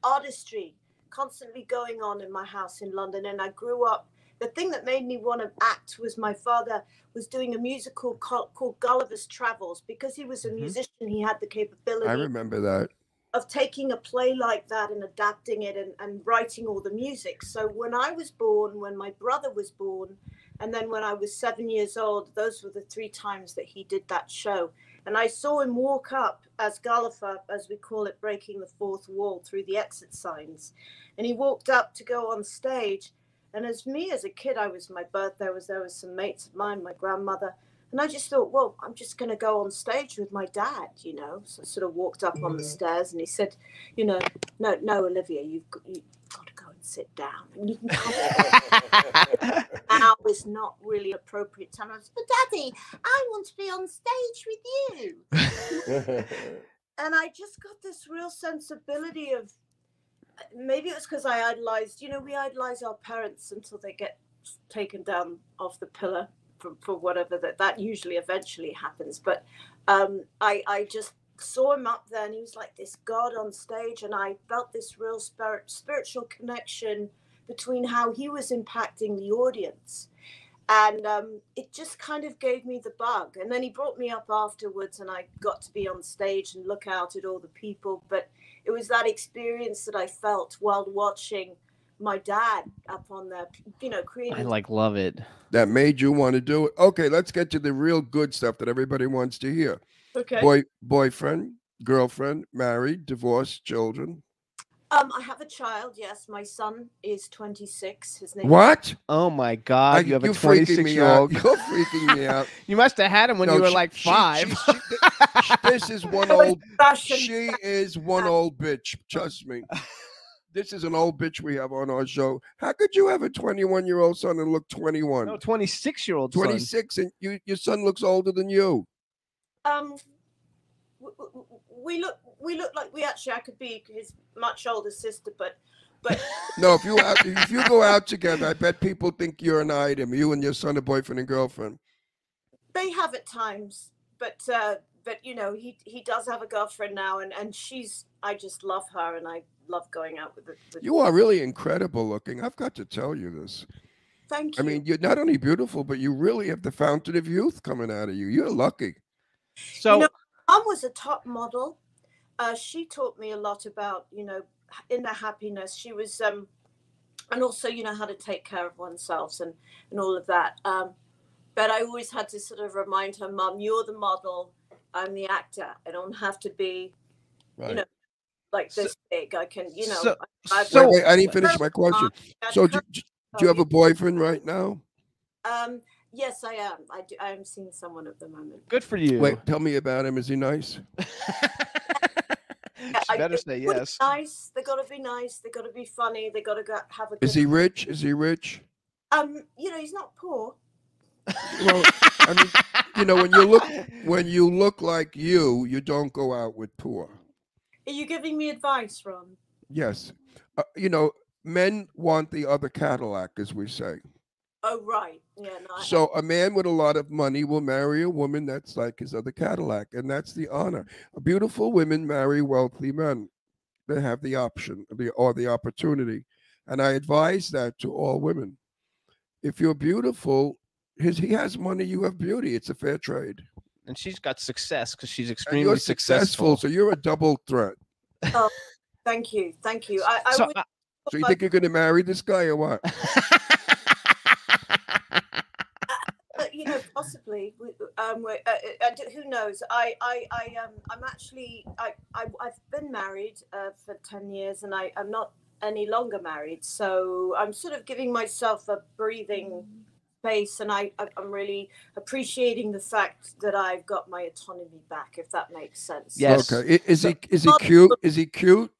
artistry constantly going on in my house in London. And I grew up. The thing that made me want to act was my father was doing a musical called Gulliver's Travels. Because he was a musician, he had the capability. I remember that. Of taking a play like that and adapting it and writing all the music. So when I was born, when my brother was born, and then when I was 7 years old, those were the 3 times that he did that show. And I saw him walk up as Gulliver, as we call it, breaking the fourth wall through the exit signs. And he walked up to go on stage. And as a kid, my birthday was there with some mates of mine, my grandmother. And I just thought, well, I'm just going to go on stage with my dad, you know. So I sort of walked up on the stairs and he said, you know, no, Olivia, you've got to go and sit down. And you can come now is not really appropriate time. I was, but Daddy, I want to be on stage with you. And I just got this real sensibility of, maybe it was because I idolized, you know, we idolize our parents until they get taken down off the pillar. For whatever that usually eventually happens, but I just saw him up there and he was like this god on stage, and I felt this real spiritual connection between how he was impacting the audience, and it just kind of gave me the bug. And then he brought me up afterwards and I got to be on stage and look out at all the people, but it was that experience that I felt while watching my dad up on there, you know, creating. I love it. That made you want to do it. Okay, let's get to the real good stuff that everybody wants to hear. Okay. Boyfriend, girlfriend, married, divorced, children. I have a child. Yes, my son is 26. His name. What? Oh my God! You have a You're freaking me out. 26-year-old. You're freaking me out. You must have had him when you were like 5. This is one old. She is one old bitch. Trust me. This is an old bitch we have on our show. How could you have a 21-year-old son and look 21? No, 26-year-old. 26, and your son looks older than you. We look like I could be his much older sister, but no, if you go out together, I bet people think you're an item. You and your son are boyfriend and girlfriend. They have at times, but you know, he does have a girlfriend now, and I just love her, and I love going out with her. You are really incredible looking. I've got to tell you this. Thank you. I mean, you're not only beautiful, but you really have the fountain of youth coming out of you. You're lucky. So, you know, Mom was a top model. She taught me a lot about, you know, inner happiness. She was, and also, you know, how to take care of oneself and all of that. But I always had to sort of remind her, Mom, you're the model. I'm the actor. I don't have to be, you know, like this big. I can, you know. Wait, I didn't finish my question. So do you have a boyfriend right now? Yes, I am. I am seeing someone at the moment. Good for you. Wait, tell me about him. Is he nice? She better say yes. Nice. They got to be nice. They got to be funny. They got to have a. Is he rich? Is he rich? You know, he's not poor. Well, I mean, you know, when you look like you don't go out with poor. Are you giving me advice, Ron? Yes. You know, men want the other Cadillac, as we say. Oh, right. Yeah. No, So a man with a lot of money will marry a woman that's like his other Cadillac, and that's the honor. Beautiful women marry wealthy men. They have the option or the opportunity, and I advise that to all women. If you're beautiful, he has money, you have beauty. It's a fair trade. And she's got success because she's And extremely you're successful, so you're a double threat. oh, thank you. Thank you. I So, would. So you think you're going to marry this guy or what? You know, possibly. Who knows? I'm actually. I've been married for 10 years, and I'm not any longer married. So I'm sort of giving myself a breathing space, and I'm really appreciating the fact that I've got my autonomy back, if that makes sense. Yes. Okay. Is he cute? Is he cute?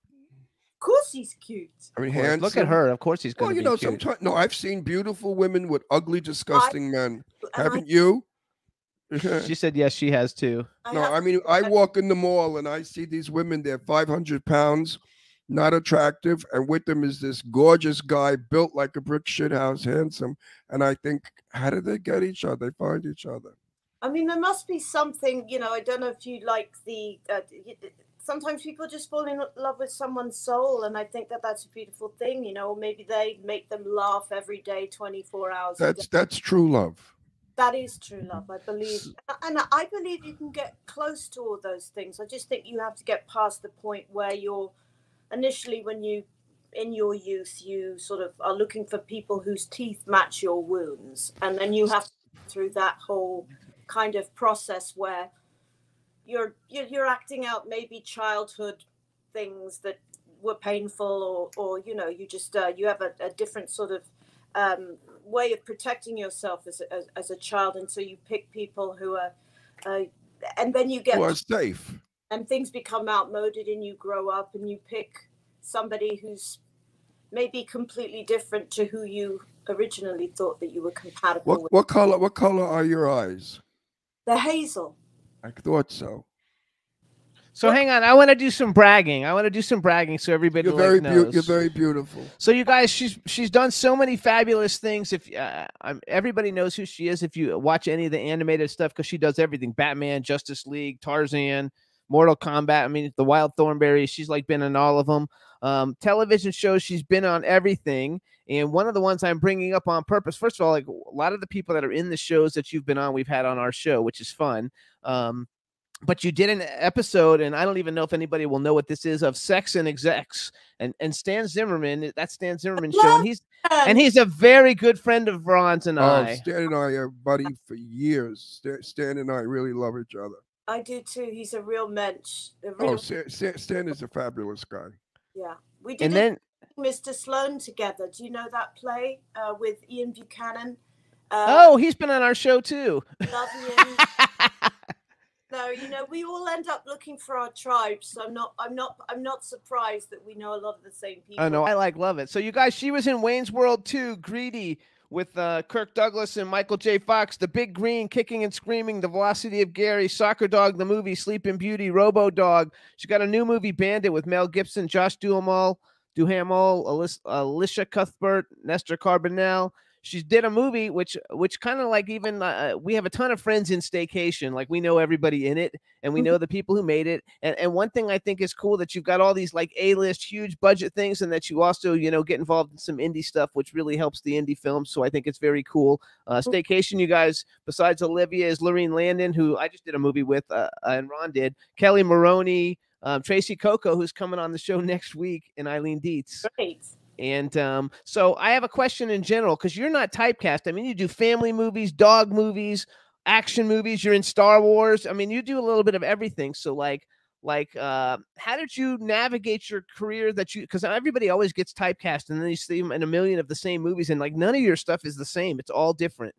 Of course, he's cute. I mean, Of course. Look at handsome? her. Of course, he's going Well, to you be know, cute. sometimes no, I've seen beautiful women with ugly, disgusting men. And Haven't you? She said yes, she has too. No, I mean, I walk in the mall and I see these women. They're 500 pounds, not attractive, and with them is this gorgeous guy built like a brick shit house, handsome. And I think, how did they get each other? They find each other. I mean, there must be something, you know, I don't know if you like the, sometimes people just fall in love with someone's soul. And I think that that's a beautiful thing, you know, or maybe they make them laugh every day, 24 hours a day. That's true love. That is true love, I believe. And I believe you can get close to all those things. I just think you have to get past the point where you're initially, when you, in your youth, you sort of are looking for people whose teeth match your wounds. And then you have to go through that whole kind of process where you're acting out maybe childhood things that were painful, or you know, you just you have a different sort of way of protecting yourself as a child, and so you pick people who are and then you get safe, and things become outmoded, and you grow up and you pick somebody who's maybe completely different to who you originally thought that you were compatible with. What color are your eyes? They're hazel. I thought so. So hang on, I want to do some bragging. So everybody knows. You're very beautiful. So you guys, she's done so many fabulous things. If everybody knows who she is, if you watch any of the animated stuff, because she does everything: Batman, Justice League, Tarzan, Mortal Kombat. I mean, the Wild Thornberry. She's like been in all of them. Television shows, she's been on everything. And one of the ones I'm bringing up on purpose, first of all, like a lot of the people that are in the shows that you've been on, we've had on our show, which is fun. But you did an episode, and I don't even know if anybody will know what this is, of Sex and Execs, and Stan Zimmerman. That's Stan Zimmerman's show, and he's a very good friend of Ron's and I. Stan and I are buddy for years. Stan and I really love each other. I do too. He's a real mensch. Stan is a fabulous guy. Yeah, we did. And then Mr. Sloan together. Do you know that play with Ian Buchanan? He's been on our show too. Love Ian. So, you know, we all end up looking for our tribes. So I'm not surprised that we know a lot of the same people. I know. I love it. So you guys, she was in Wayne's World 2, Greedy, with Kirk Douglas and Michael J. Fox, The Big Green, Kicking and Screaming, The Velocity of Gary, Soccer Dog, the movie, Sleeping Beauty, Robo Dog. She got a new movie, Bandit, with Mel Gibson, Josh Duhamel, Alicia Cuthbert, Nestor Carbonell. She did a movie which kind of like even we have a ton of friends in Staycation. Like we know everybody in it, and we know the people who made it. And one thing I think is cool that you've got all these like A-list huge budget things, and that you also, you know, get involved in some indie stuff, which really helps the indie films. So I think it's very cool. Staycation, you guys, besides Olivia, is Lorene Landon, who I just did a movie with, and Ron did. Kelly Maroney, Tracy Coco, who's coming on the show next week, and Eileen Dietz. Great. And so I have a question in general, because you're not typecast. I mean, you do family movies, dog movies, action movies. You're in Star Wars. I mean, you do a little bit of everything. So how did you navigate your career because everybody always gets typecast, and then you see them in a million of the same movies, and like none of your stuff is the same. It's all different.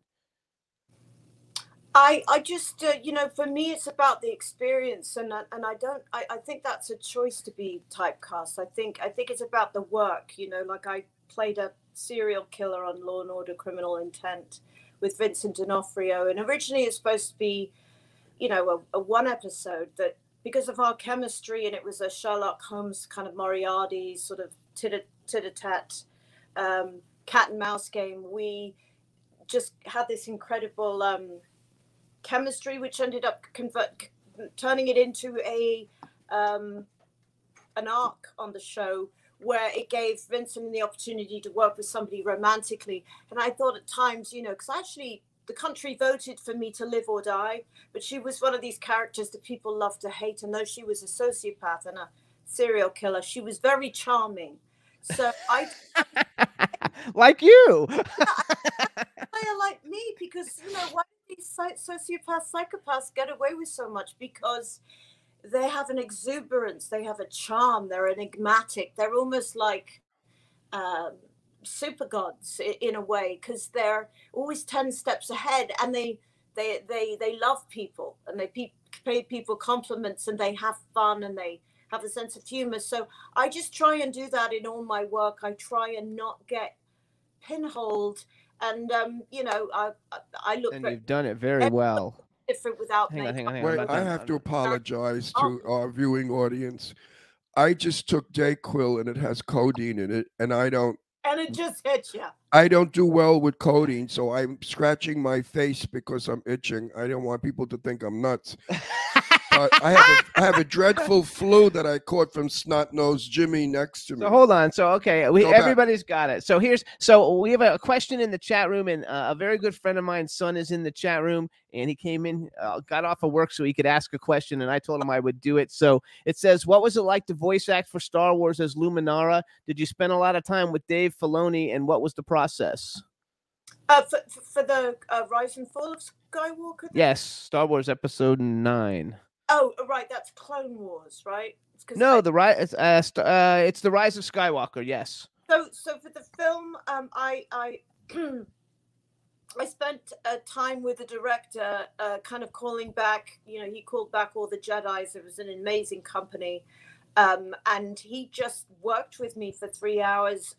I just, you know, for me, it's about the experience, and I think that's a choice to be typecast. I think it's about the work, you know, like I played a serial killer on Law and Order: Criminal Intent with Vincent D'Onofrio, and originally it's supposed to be, you know, a one episode, that because of our chemistry, and it was a Sherlock Holmes kind of Moriarty sort of tit-a-tat cat and mouse game, we just had this incredible chemistry, which ended up turning it into an arc on the show, where it gave Vincent the opportunity to work with somebody romantically. And I thought at times, because actually the country voted for me to live or die, but she was one of these characters that people love to hate. And though she was a sociopath and a serial killer, she was very charming. So I like you. player like me, because why do these psychopaths get away with so much? Because they have an exuberance, they have a charm, they're enigmatic, they're almost like super gods in a way, because they're always 10 steps ahead, and they love people, and they pay people compliments, and they have fun, and they have a sense of humor. So I just try and do that in all my work. I try and not get pinholed, and I look. And you've done it very well. Different without Hang on. Wait, I have to apologize to our viewing audience. I just took Dayquil and it has codeine in it, and and it just hit you. I don't do well with codeine, so I'm scratching my face because I'm itching. I don't want people to think I'm nuts. But I have a dreadful flu that I caught from snot-nosed Jimmy next to me. So hold on. So okay, Go everybody's got it. So we have a question in the chat room, and a very good friend of mine's son is in the chat room, and he came in, got off of work so he could ask a question, and I told him I would do it. So it says, "What was it like to voice act for Star Wars as Luminara? Did you spend a lot of time with Dave Filoni, and what was the process?" For the Rise and Fall of Skywalker? Yes, Star Wars Episode 9. Oh, right, that's Clone Wars, right? No, it's the Rise of Skywalker. Yes. So for the film, I spent time with the director, kind of calling back. He called back all the Jedis. It was an amazing company, and he just worked with me for 3 hours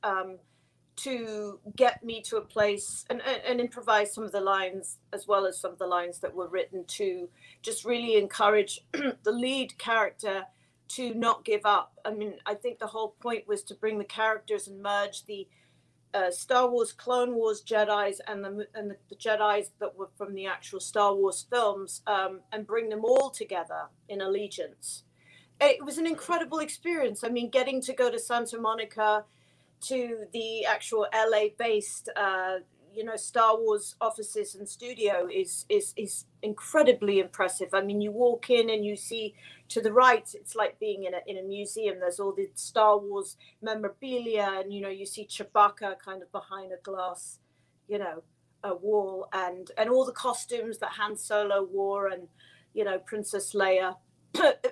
to get me to a place and improvise some of the lines, as well as some of the lines that were written, to just really encourage the lead character to not give up. I mean, I think the whole point was to bring the characters and merge the Star Wars, Clone Wars Jedis and the Jedis that were from the actual Star Wars films, and bring them all together in allegiance. It was an incredible experience. I mean, getting to go to Santa Monica, to the actual LA-based, Star Wars offices and studio is incredibly impressive. I mean, you walk in and you see to the right, it's like being in a museum. There's all the Star Wars memorabilia, and you see Chewbacca kind of behind a glass, a wall, and all the costumes that Han Solo wore, and Princess Leia.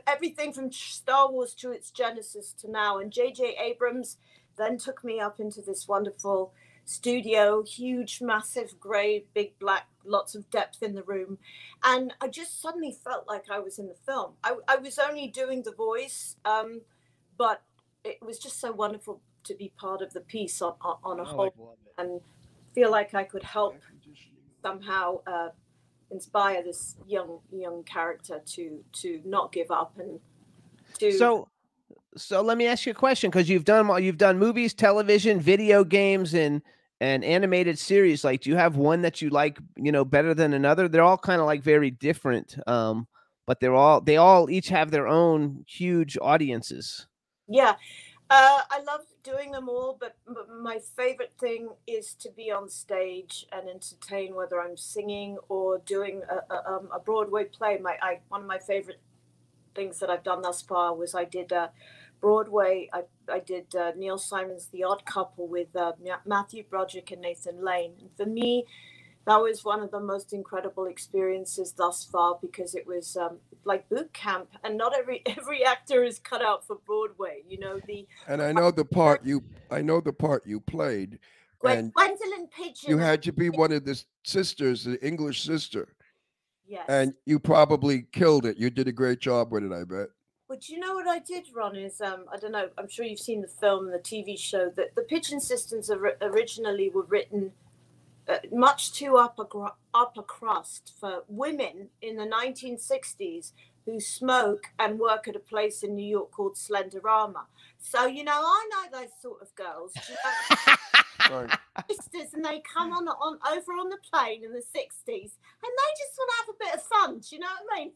Everything from Star Wars to its genesis to now. And J.J. Abrams then took me up into this wonderful studio, huge, massive, grey, big, black, lots of depth in the room. And I just suddenly felt like I was in the film. I was only doing the voice, but it was just so wonderful to be part of the piece on a whole, and feel like I could help somehow inspire this young character to not give up and to. So let me ask you a question, because you've done movies, television, video games, and animated series. Like, do you have one that you like, better than another? They're all kind of like very different, but they all each have their own huge audiences. Yeah, I love doing them all, but my favorite thing is to be on stage and entertain, whether I'm singing or doing a Broadway play. One of my favorite things that I've done thus far was I did Broadway. I did Neil Simon's The Odd Couple with Matthew Broderick and Nathan Lane. And for me, that was one of the most incredible experiences thus far, because it was like boot camp, and not every actor is cut out for Broadway. And I know the part you played. Gwendolyn Pigeon. You had to be one of the sisters, the English sister. Yes. And you probably killed it. You did a great job with it, I bet. But you know what I did, Ron, is, I don't know, I'm sure you've seen the film and the TV show, that the Pigeon Sisters originally were written much too upper crust for women in the 1960s who smoke and work at a place in New York called Slenderama. So, I know those sort of girls. Right. sisters, and they come on over on the plane in the 60s, and they just want to have a bit of fun. Do you know what I mean?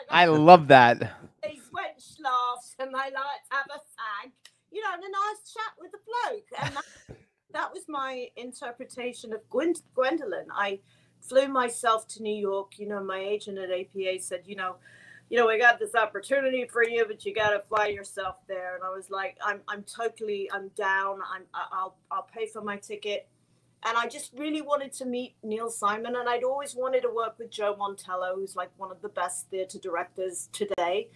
I love that. These wench laughs, and they like to have a fag, you know, and a nice chat with the bloke. And that was my interpretation of Gwendolyn. I flew myself to New York. You know, my agent at APA said, you know, we got this opportunity for you, but you got to fly yourself there. And I was like, I'm down. I'll pay for my ticket. And I just really wanted to meet Neil Simon. And I'd always wanted to work with Joe Montello, who's like one of the best theater directors today.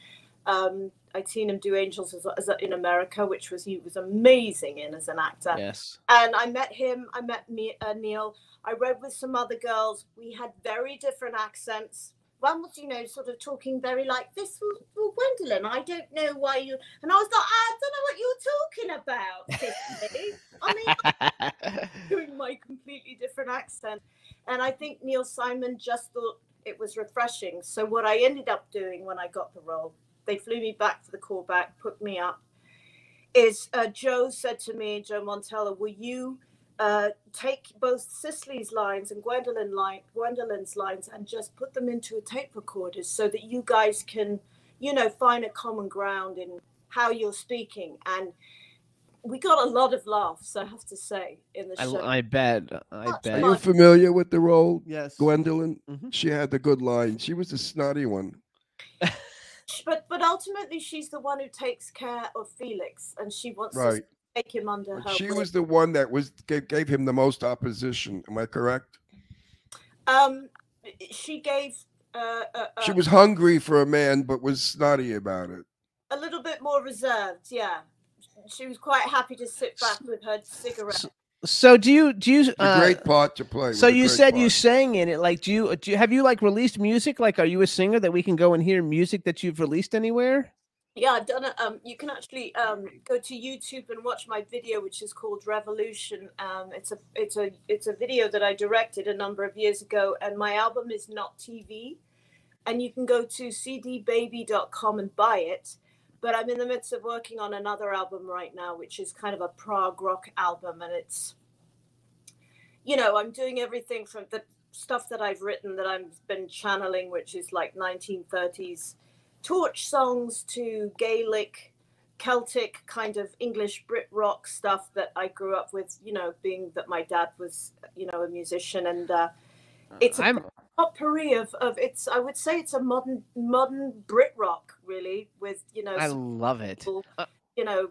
I'd seen him do Angels in America, which he was amazing in as an actor. Yes. And I met him. I met Neil. I read with some other girls. We had very different accents. One was, you know, sort of talking very like this. Well, Gwendolyn, I don't know why you. And I was like, I don't know what you're talking about, sister. I mean, doing my completely different accent. And I think Neil Simon just thought it was refreshing. So what I ended up doing when I got the role, they flew me back for the callback, put me up, is Joe said to me, Joe Montello, will you take both Cicely's lines and Gwendolyn's lines and just put them into a tape recorder so that you guys can, you know, find a common ground in how you're speaking. And we got a lot of laughs, I have to say, in the show. I bet. Are you familiar with the role? Yes. Gwendolyn? Mm-hmm. She had the good line. She was the snotty one. But ultimately, she's the one who takes care of Felix, and she wants to take him under her. She was the one that gave him the most opposition. Am I correct? She gave. She was hungry for a man, but was snotty about it. A little bit more reserved, yeah. She was quite happy to sit back with her cigarette. So do you a great part to play. So you said you sang in it. Like, do you have you like released music? Like, are you a singer that we can go and hear music that you've released anywhere? Yeah, I've done it. You can actually go to YouTube and watch my video, which is called Revolution. It's a video that I directed a number of years ago, and my album is Not TV, and you can go to cdbaby.com and buy it. But I'm in the midst of working on another album right now, which is kind of a prog rock album. And it's, you know, I'm doing everything from the stuff that I've written that I've been channeling, which is like 1930s torch songs, to Gaelic, Celtic kind of English Brit rock stuff that I grew up with, you know, being that my dad was, you know, a musician. And it's a potpourri of it's, I would say it's a modern Brit rock, really, with, you know, I love it. You know,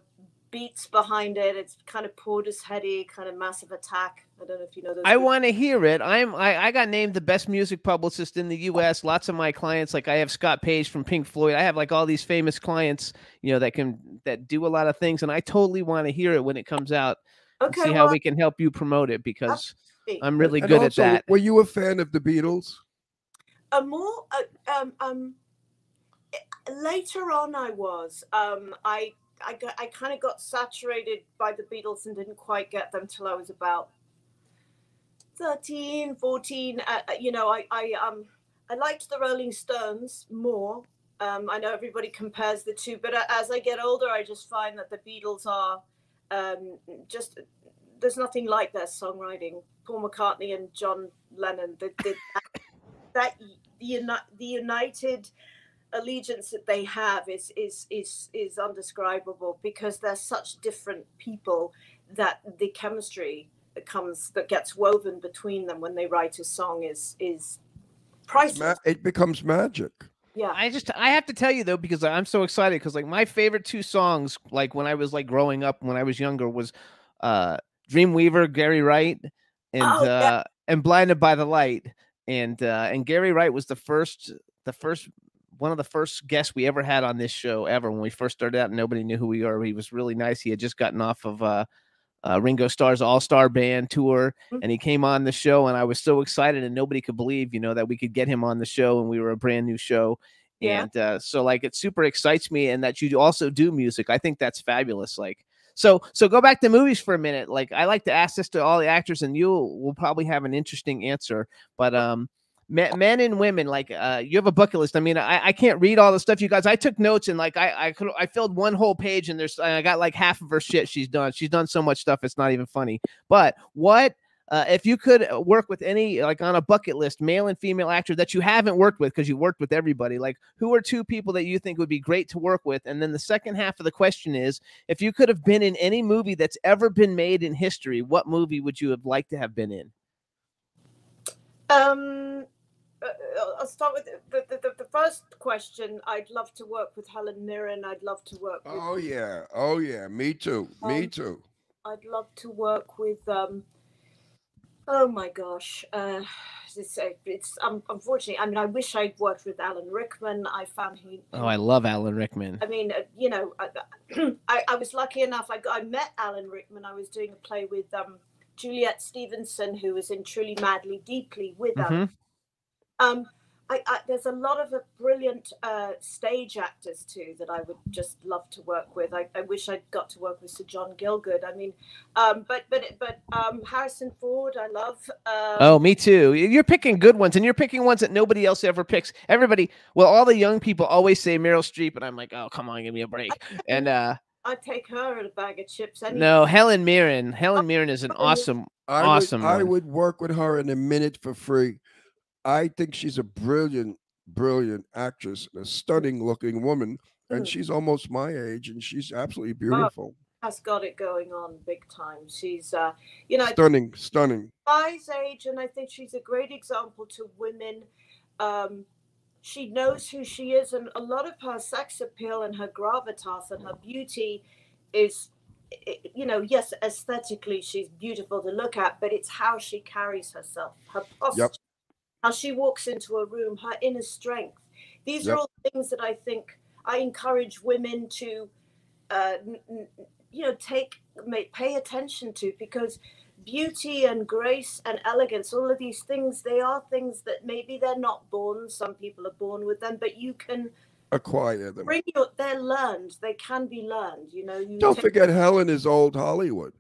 beats behind it. It's kind of Portisheady, kind of Massive Attack. I don't know if you know those. I want to hear it. I got named the best music publicist in the U.S. Lots of my clients, like I have Scott Page from Pink Floyd. I have like all these famous clients, you know, that do a lot of things, and I totally want to hear it when it comes out. Okay, see how we can help you promote it, because I'm really and good also, at that. Were you a fan of the Beatles? Later on, I was. I kind of got saturated by the Beatles and didn't quite get them till I was about 13, 14. You know, I liked the Rolling Stones more. I know everybody compares the two, but as I get older, I just find that the Beatles are just, there's nothing like their songwriting. Paul McCartney and John Lennon, the united allegiance that they have is undescribable, because they're such different people that the chemistry that gets woven between them when they write a song is priceless. It becomes magic. Yeah. I have to tell you though, because I'm so excited, because like my favorite two songs, like when I was like growing up, when I was younger, was Dreamweaver, Gary Wright, and Blinded by the Light. And Gary Wright was the first one of the first guests we ever had on this show ever. When we first started out, nobody knew who we were. He was really nice. He had just gotten off of Ringo Starr's All-Star Band tour, and he came on the show, and I was so excited, and nobody could believe, you know, that we could get him on the show, and we were a brand new show. Yeah. And so like it super excites me, and that you also do music. I think that's fabulous. Like, so go back to movies for a minute. Like, I like to ask this to all the actors, and you will probably have an interesting answer. But men and women, like you have a bucket list. I mean, I can't read all the stuff you guys. I took notes and like I filled one whole page and I got like half of her shit she's done. She's done so much stuff it's not even funny. But what if you could work with any, like on a bucket list, male and female actor that you haven't worked with because you worked with everybody, like who are two people that you think would be great to work with? And then the second half of the question is, if you could have been in any movie that's ever been made in history, what movie would you have liked to have been in? I'll start with the first question. I'd love to work with Helen Mirren. I'd love to work with... Oh yeah, me too. I'd love to work with oh my gosh, it's unfortunately, I mean, I wish I'd worked with Alan Rickman. I found I love Alan Rickman. I mean, you know, I was lucky enough. I met Alan Rickman. I was doing a play with Juliet Stevenson, who was in Truly, Madly, Deeply with them. There's a lot of brilliant stage actors too that I would just love to work with. I wish I'd got to work with Sir John Gielgud. I mean, but Harrison Ford, I love. Oh, me too. You're picking good ones, and you're picking ones that nobody else ever picks. Everybody, well, all the young people always say Meryl Streep, and I'm like, oh, come on, give me a break. And I'd take her at a bag of chips. Anyway. No, Helen Mirren. Helen Mirren is an awesome. I would work with her in a minute for free. I think she's a brilliant actress, a stunning looking woman, and she's almost my age, and she's absolutely beautiful. Has got it going on big time. She's, you know, stunning. I's age, and I think she's a great example to women. She knows who she is, and a lot of her sex appeal and her gravitas and her beauty is, you know, yes, aesthetically she's beautiful to look at, but it's how she carries herself, her posture. Yep. How she walks into a room, her inner strength. These are all things that I think I encourage women to, you know, pay attention to, because beauty and grace and elegance, all of these things, they are things that maybe they're not born. Some people are born with them, but you can acquire them. They're learned. They can be learned. You know. Don't forget, Helen is old Hollywood.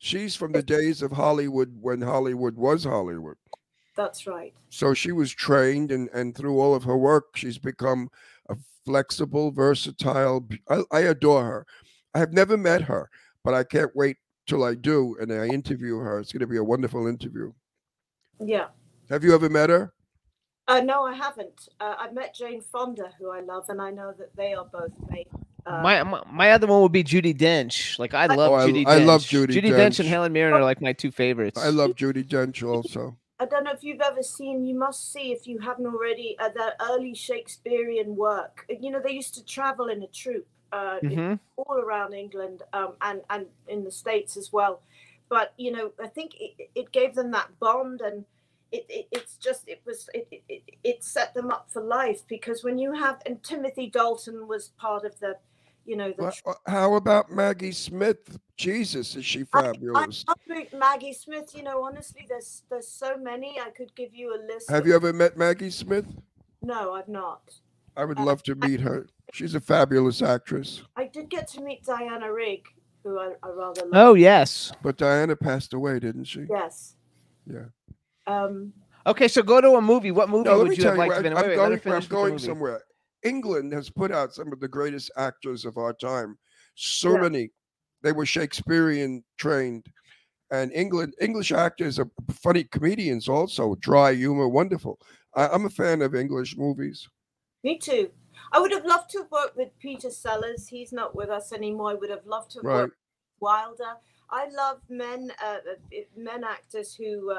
She's from the days of Hollywood when Hollywood was Hollywood. That's right. So she was trained, and through all of her work, she's become a flexible, versatile. I adore her. I have never met her, but I can't wait till I do, and I interview her. It's going to be a wonderful interview. Yeah. Have you ever met her? No, I haven't. I've met Jane Fonda, who I love, and I know that they are both made. My other one would be Judi Dench. Like I love Judi Dench. I love Judi Dench and Helen Mirren are like my two favorites. I love Judi Dench also. I don't know if you've ever seen, you must see if you haven't already, that early Shakespearean work. You know, they used to travel in a troupe all around England and in the States as well. But, you know, I think it gave them that bond, and it set them up for life, because when you have, and Timothy Dalton was part of the, you know. How about Maggie Smith? Jesus, is she fabulous? I love Maggie Smith. You know, honestly, there's so many. I could give you a list. Have you ever met Maggie Smith? No, I've not. I would love to meet her. She's a fabulous actress. I did get to meet Diana Rigg, who I rather love. Oh, yes. But Diana passed away, didn't she? Yes. Yeah. Okay, so go to a movie. What movie would you have liked to be in? I'm going somewhere. England has put out some of the greatest actors of our time. So many. They were Shakespearean trained. And English actors are funny comedians also. Dry humor, wonderful. I'm a fan of English movies. Me too. I would have loved to have worked with Peter Sellers. He's not with us anymore. I would have loved to have worked with Wilder. I love men actors who,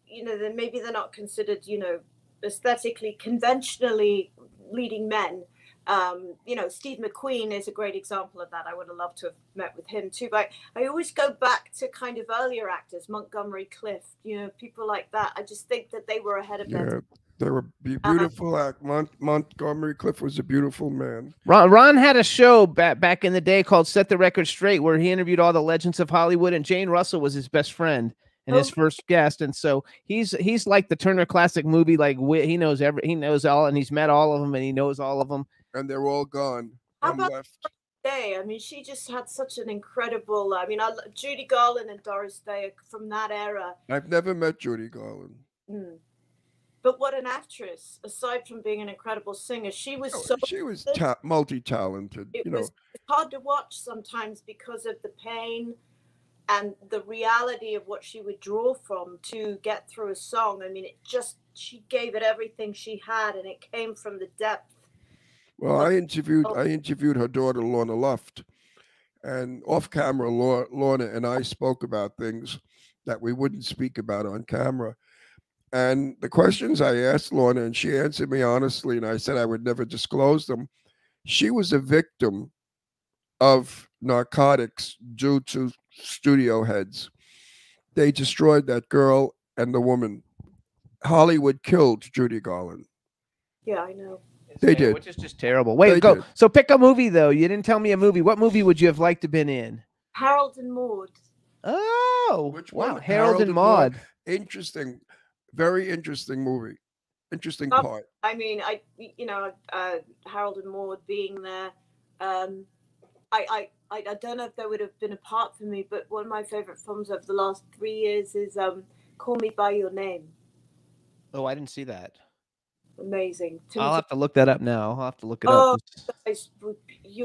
you know, maybe they're not considered, you know, aesthetically, conventionally leading men. You know, Steve McQueen is a great example of that. I would have loved to have met with him too. But I always go back to kind of earlier actors, Montgomery Clift, you know, people like that. I just think that they were ahead of their time. They were beautiful. Montgomery Clift was a beautiful man. Ron had a show back in the day called Set the Record Straight, where he interviewed all the legends of Hollywood, and Jane Russell was his best friend and his first guest. And so he's like the Turner Classic Movie. Like he knows all, and he's met all of them, and he knows all of them. And they're all gone. How about Day? I mean, she just had such an incredible. I mean, Judy Garland and Doris Day from that era. I've never met Judy Garland. But what an actress! Aside from being an incredible singer, she was so. She was multi-talented. It You know, was hard to watch sometimes because of the pain and the reality of what she would draw from to get through a song. I mean, she gave it everything she had, and it came from the depth. well, I interviewed her daughter Lorna Luft, and off camera, Lorna and I spoke about things that we wouldn't speak about on camera. And the questions I asked Lorna, and she answered me honestly, and I said I would never disclose them. She was a victim of narcotics due to studio heads. They destroyed that girl and the woman. Hollywood killed Judy Garland. Yeah, I know. They did. Which is just terrible. Wait, They go. did. So pick a movie, though. You didn't tell me a movie. What movie would you have liked to been in? Harold and Maude. Oh, Which wow. one? Harold and Maude. Interesting. Very interesting movie. Interesting part. I mean, Harold and Maude being there. I don't know if there would have been a part for me, but one of my favorite films of the last 3 years is Call Me by Your Name. Oh, I didn't see that. Amazing. I'll have to look that up now. I'll have to look it Oh, up. guys, So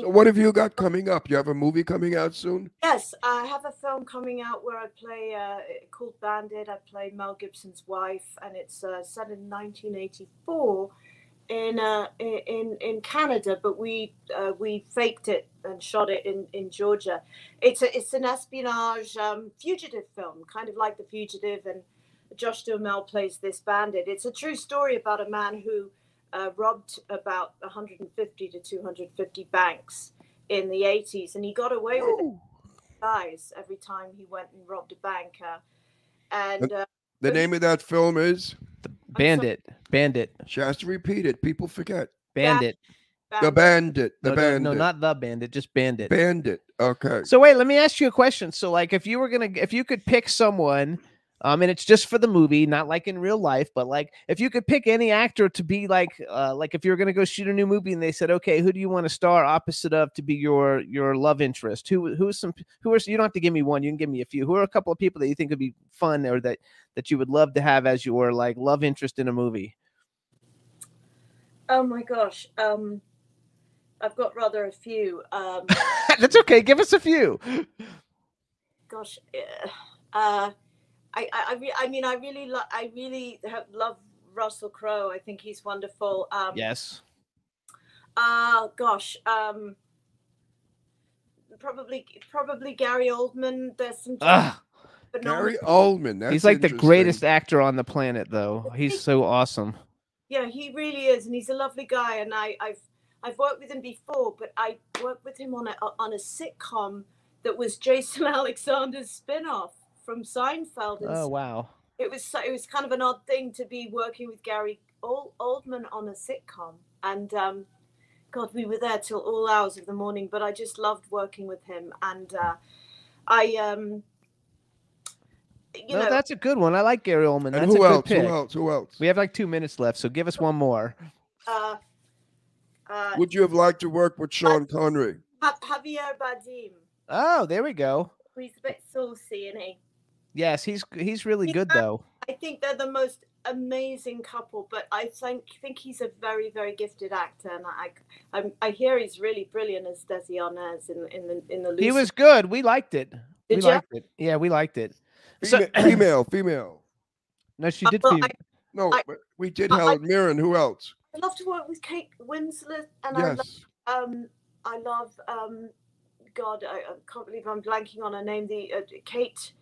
what have you got coming up? You have a movie coming out soon? Yes, I have a film coming out where I play called Bandit. I play Mel Gibson's wife, and it's set in 1984 in Canada, but we faked it and shot it in Georgia. It's an espionage fugitive film, kind of like The Fugitive, and Josh Duhamel plays this bandit. It's a true story about a man who robbed about 150 to 250 banks in the 80s, and he got away with it, guys, every time he went and robbed a bank. The name of that film is Bandit. Bandit. She has to repeat it. People forget. Bandit. The Bandit. The Bandit. No, not The Bandit. Just Bandit. Bandit. Okay. So wait, let me ask you a question. So like, if you could pick someone, and it's just for the movie, not like in real life, but like if you could pick any actor to be like if you were gonna go shoot a new movie and they said, okay, who do you want to star opposite of to be your love interest? Who are you don't have to give me one, you can give me a few. Who are a couple of people that you think would be fun or that you would love to have as your like love interest in a movie? Oh my gosh. I've got rather a few. That's okay. Give us a few. Gosh. I really love Russell Crowe. I think he's wonderful. Yes. Gosh. Probably Gary Oldman. There's some. But Gary Oldman. That's he's like the interesting. greatest actor on the planet, though. He's so awesome. Yeah, he really is, and he's a lovely guy. And I've worked with him before, but I worked with him on a sitcom that was Jason Alexander's spin-off from Seinfeld. And oh wow! It was kind of an odd thing to be working with Gary Oldman on a sitcom, and God, we were there till all hours of the morning. But I just loved working with him, and that's a good one. I like Gary Oldman. And That's who a else? good pick. Who else? We have like 2 minutes left, so give us one more. Would you have liked to work with Sean Connery? Javier Bardem. Oh, there we go. He's a bit saucy, isn't he? Yes, he's really good though. I think they're the most amazing couple, but I think he's a very, very gifted actor, and I hear he's really brilliant as Desi Arnaz in the Lucy. He was good. We liked it. Did you? Liked it. Yeah, we liked it. Female. No, she did. But we did Helen Mirren. Who else? I love to work with Kate Winslet, and Yes. I love God, I can't believe I'm blanking on her name. The Kate,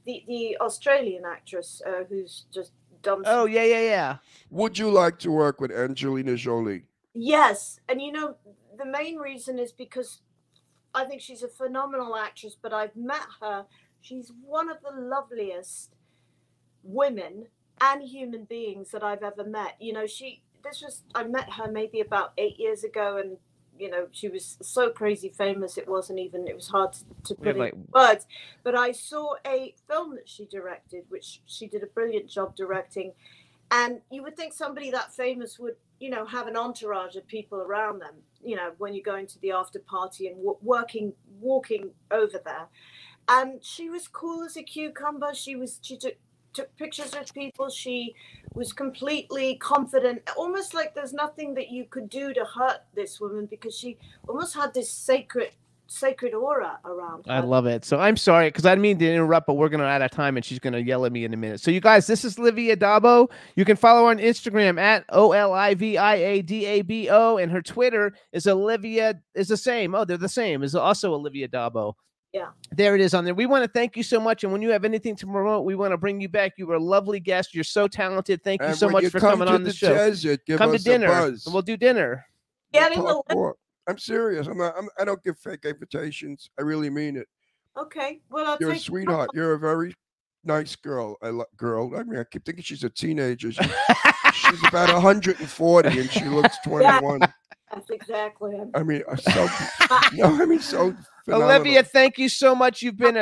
the Australian actress who's just done. Oh yeah. Would you like to work with Angelina Jolie? Yes, and the main reason is because I think she's a phenomenal actress, but I've met her. She's one of the loveliest women and human beings that I've ever met. I met her maybe about 8 years ago, and she was so crazy famous. It was hard to put in words. But I saw a film that she directed, which she did a brilliant job directing. And you would think somebody that famous would, have an entourage of people around them, when you're going to the after party and walking over there. And she was cool as a cucumber. She took pictures with people. She was completely confident, almost like there's nothing that you could do to hurt this woman because she almost had this sacred aura around her. I love it. So I'm sorry because I didn't mean to interrupt, but we're going to out of time and she's going to yell at me in a minute. So you guys, this is Livia Dabo. You can follow her on Instagram at OLIVIADABO, and her Twitter is Olivia is the same. Oh, they're the same. Is also Olivia Dabo. Yeah. There it is on there. We want to thank you so much. And when you have anything to promote, we want to bring you back. You were a lovely guest. You're so talented. Thank you so much for coming on the show. Desert, come to dinner. And we'll do dinner. I'm serious. I don't give fake invitations. I really mean it. Okay. Well, you're a sweetheart. You're a very nice girl. Girl. I mean, I keep thinking she's a teenager. She's about 140 and she looks 21. That's exactly. I mean, so phenomenal. Olivia, thank you so much. You've been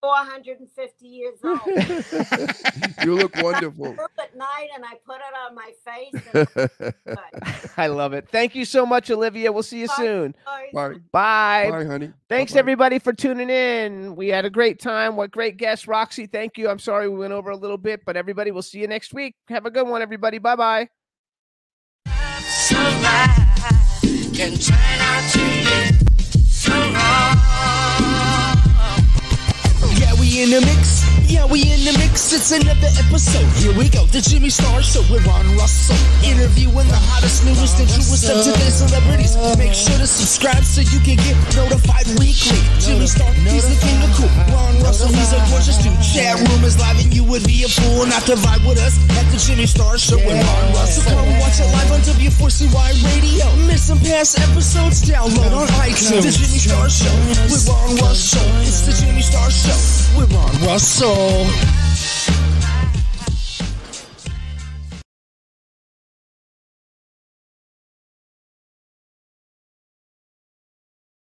450 years old. You look wonderful. At night, and I put it on my face. I love it. Thank you so much, Olivia. We'll see you soon. Bye. Bye. Bye, honey. Thanks, everybody, for tuning in. We had a great time. What great guest, Roxy. Thank you. I'm sorry we went over a little bit, but everybody, we'll see you next week. Have a good one, everybody. Bye-bye. Can turn out to be so wrong. Yeah, we in the mix. It's another episode. Here we go. The Jimmy Star Show with Ron Russell. Interviewing the hottest, newest, and truest of today's celebrities. Make sure to subscribe so you can get notified weekly. Jimmy Star, he's the king of cool. Ron Russell, he's a gorgeous dude. Chat room is live and you would be a fool not to vibe with us at the Jimmy Star Show with Ron Russell. So come watch it live on W4CY Radio. Miss some past episodes? Download on iTunes. The Jimmy Star Show with Ron Russell. It's the Jimmy Star Show with Ron Russell.